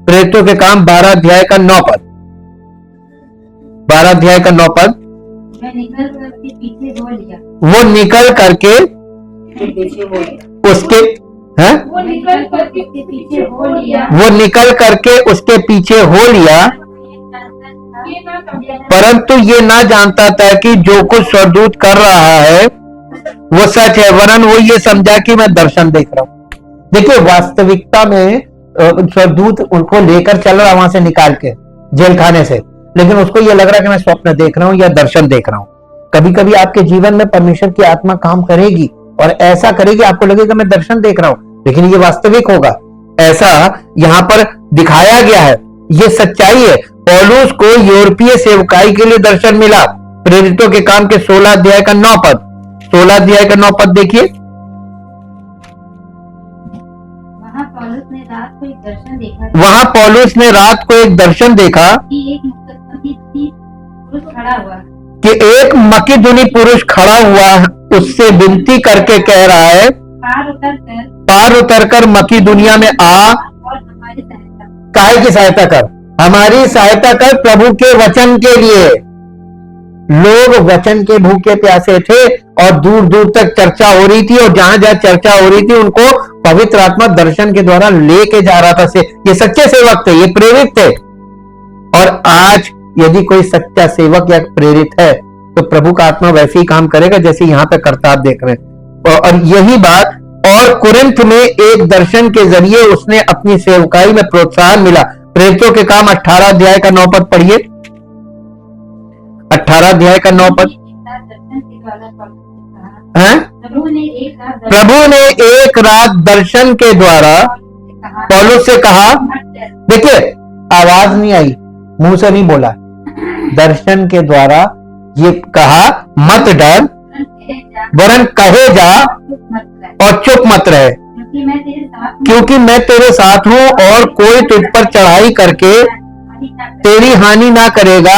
प्रेरितों के काम 12 अध्याय का 9 पद, 12 अध्याय का 9 पद। वो निकल करके उसके वो निकल करके उसके पीछे हो लिया, परंतु ये ना जानता था कि जो कुछ स्वर्गदूत कर रहा है वो सच है, वरन वो ये समझा कि मैं दर्शन देख रहा हूं। देखिए, वास्तविकता में स्वर्गदूत उनको लेकर चल रहा वहां से निकाल के जेल खाने से, लेकिन उसको ये लग रहा है कि मैं स्वप्न देख रहा हूं या दर्शन देख रहा हूं। कभी कभी आपके जीवन में परमेश्वर की आत्मा काम करेगी और ऐसा करेगी आपको लगेगा मैं दर्शन देख रहा हूं, लेकिन ये वास्तविक होगा। ऐसा यहां पर दिखाया गया है, ये सच्चाई है। पौलुस को यूरोपीय सेवकाई के लिए दर्शन मिला। प्रेरितों के काम के 16 अध्याय का 9 पद, 16 अध्याय का 9 पद देखिए। वहाँ पौलुस ने रात को एक दर्शन देखा वहां पौलुस ने रात को एक दर्शन देखा कि एक मकदूनी पुरुष खड़ा हुआ, कि एक मकीदुनी पुरुष खड़ा हुआ उससे विनती करके कह रहा है, पार उतर कर मकीदुनिया में आ और हमारी सहायता, काहे की सहायता कर, हमारी सहायता कर प्रभु के वचन के लिए। लोग वचन के भूखे प्यासे थे और दूर दूर तक चर्चा हो रही थी, और जहां जहां चर्चा हो रही थी उनको पवित्र आत्मा दर्शन के द्वारा लेके जा रहा था। ये सच्चे सेवक थे, ये प्रेरित थे। और आज यदि कोई सच्चा सेवक या प्रेरित है तो प्रभु का आत्मा वैसे ही काम करेगा जैसे यहाँ पे करता आप देख रहे हैं। और यही बात, और कुरिन्थ में एक दर्शन के जरिए उसने अपनी सेवकाई में प्रोत्साहन मिला। प्रेरितों के काम 18 अध्याय का 9 पद पढ़िए, 18 अध्याय का 9 पद। दर्शन के द्वारा पौलुस ने कहा, हैं? प्रभु ने एक रात दर्शन के द्वारा पौलुस से कहा, देखिए आवाज नहीं आई, मुंह से नहीं बोला, दर्शन के द्वारा ये कहा मत डर, वरन कहे जा और चुप मत रहे, क्योंकि मैं तेरे साथ हूं और कोई तुझ पर चढ़ाई करके तेरी हानि ना करेगा।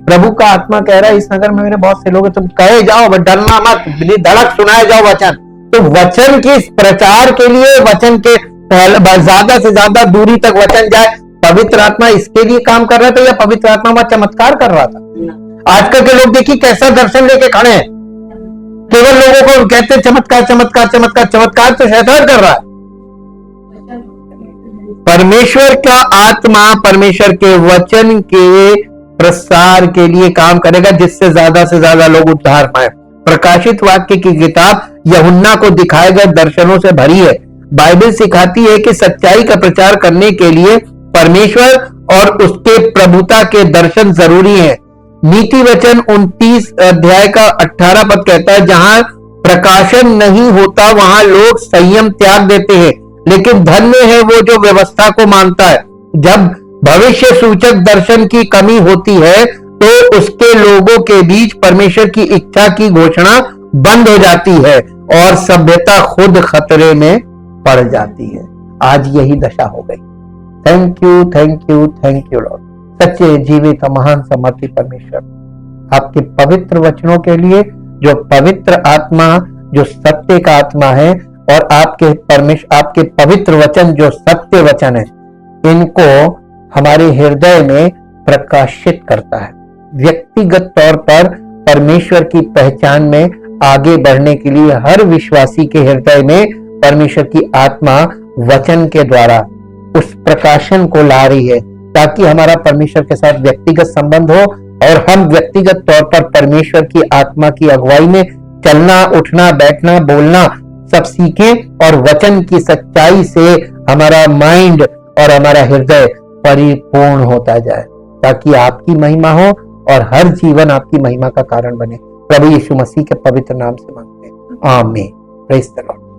प्रभु का आत्मा कह रहा है इस नगर में मेरे बहुत से लोग हैं, तुम कहे जाओ, डरना मत, धड़क सुनाए जाओ वचन। तो वचन के प्रचार के लिए, वचन के ज्यादा से ज्यादा दूरी तक वचन जाए, पवित्र आत्मा इसके लिए काम कर रहा था या पवित्र आत्मा वहां चमत्कार कर रहा था? आजकल के लोग देखिए कैसा दर्शन लेके खड़े हैं, केवल लोगों को कहते हैं चमत्कार चमत्कार चमत्कार। चमत्कार तो शैतान कर रहा है। परमेश्वर का आत्मा परमेश्वर के वचन के प्रसार के लिए काम करेगा, जिससे ज्यादा से ज्यादा लोग उद्धार पाए। प्रकाशित वाक्य की किताब यूहन्ना को दिखाए गए दर्शनों से भरी है। बाइबल सिखाती है कि सच्चाई का प्रचार करने के लिए परमेश्वर और उसके प्रभुता के दर्शन जरूरी हैं। नीति वचन 29 अध्याय का 18 पद कहता है, जहां प्रकाशन नहीं होता वहां लोग संयम त्याग देते हैं, लेकिन धन्य है वो जो व्यवस्था को मानता है। जब भविष्य सूचक दर्शन की कमी होती है तो उसके लोगों के बीच परमेश्वर की इच्छा की घोषणा बंद हो जाती है और सभ्यता खुद खतरे में पड़ जाती है। आज यही दशा हो गई। Thank you, thank you, thank you Lord. सच्चे जीवित महान समर्थी परमेश्वर, आपके पवित्र वचनों के लिए, जो पवित्र आत्मा, जो सत्य का आत्मा है, और आपके आपके पवित्र वचन जो सत्य वचन है, इनको हमारे हृदय में प्रकाशित करता है। व्यक्तिगत तौर पर परमेश्वर की पहचान में आगे बढ़ने के लिए हर विश्वासी के हृदय में परमेश्वर की आत्मा वचन के द्वारा उस प्रकाशन को ला रही है, ताकि हमारा परमेश्वर के साथ व्यक्तिगत संबंध हो और हम व्यक्तिगत तौर पर परमेश्वर की आत्मा की अगुवाई में चलना, उठना, बैठना, बोलना सब सीखें और वचन की सच्चाई से हमारा माइंड और हमारा हृदय परिपूर्ण होता जाए, ताकि आपकी महिमा हो और हर जीवन आपकी महिमा का कारण बने। प्रभु यीशु मसीह के पवित्र नाम से मांगते हैं, आमीन। Praise the Lord.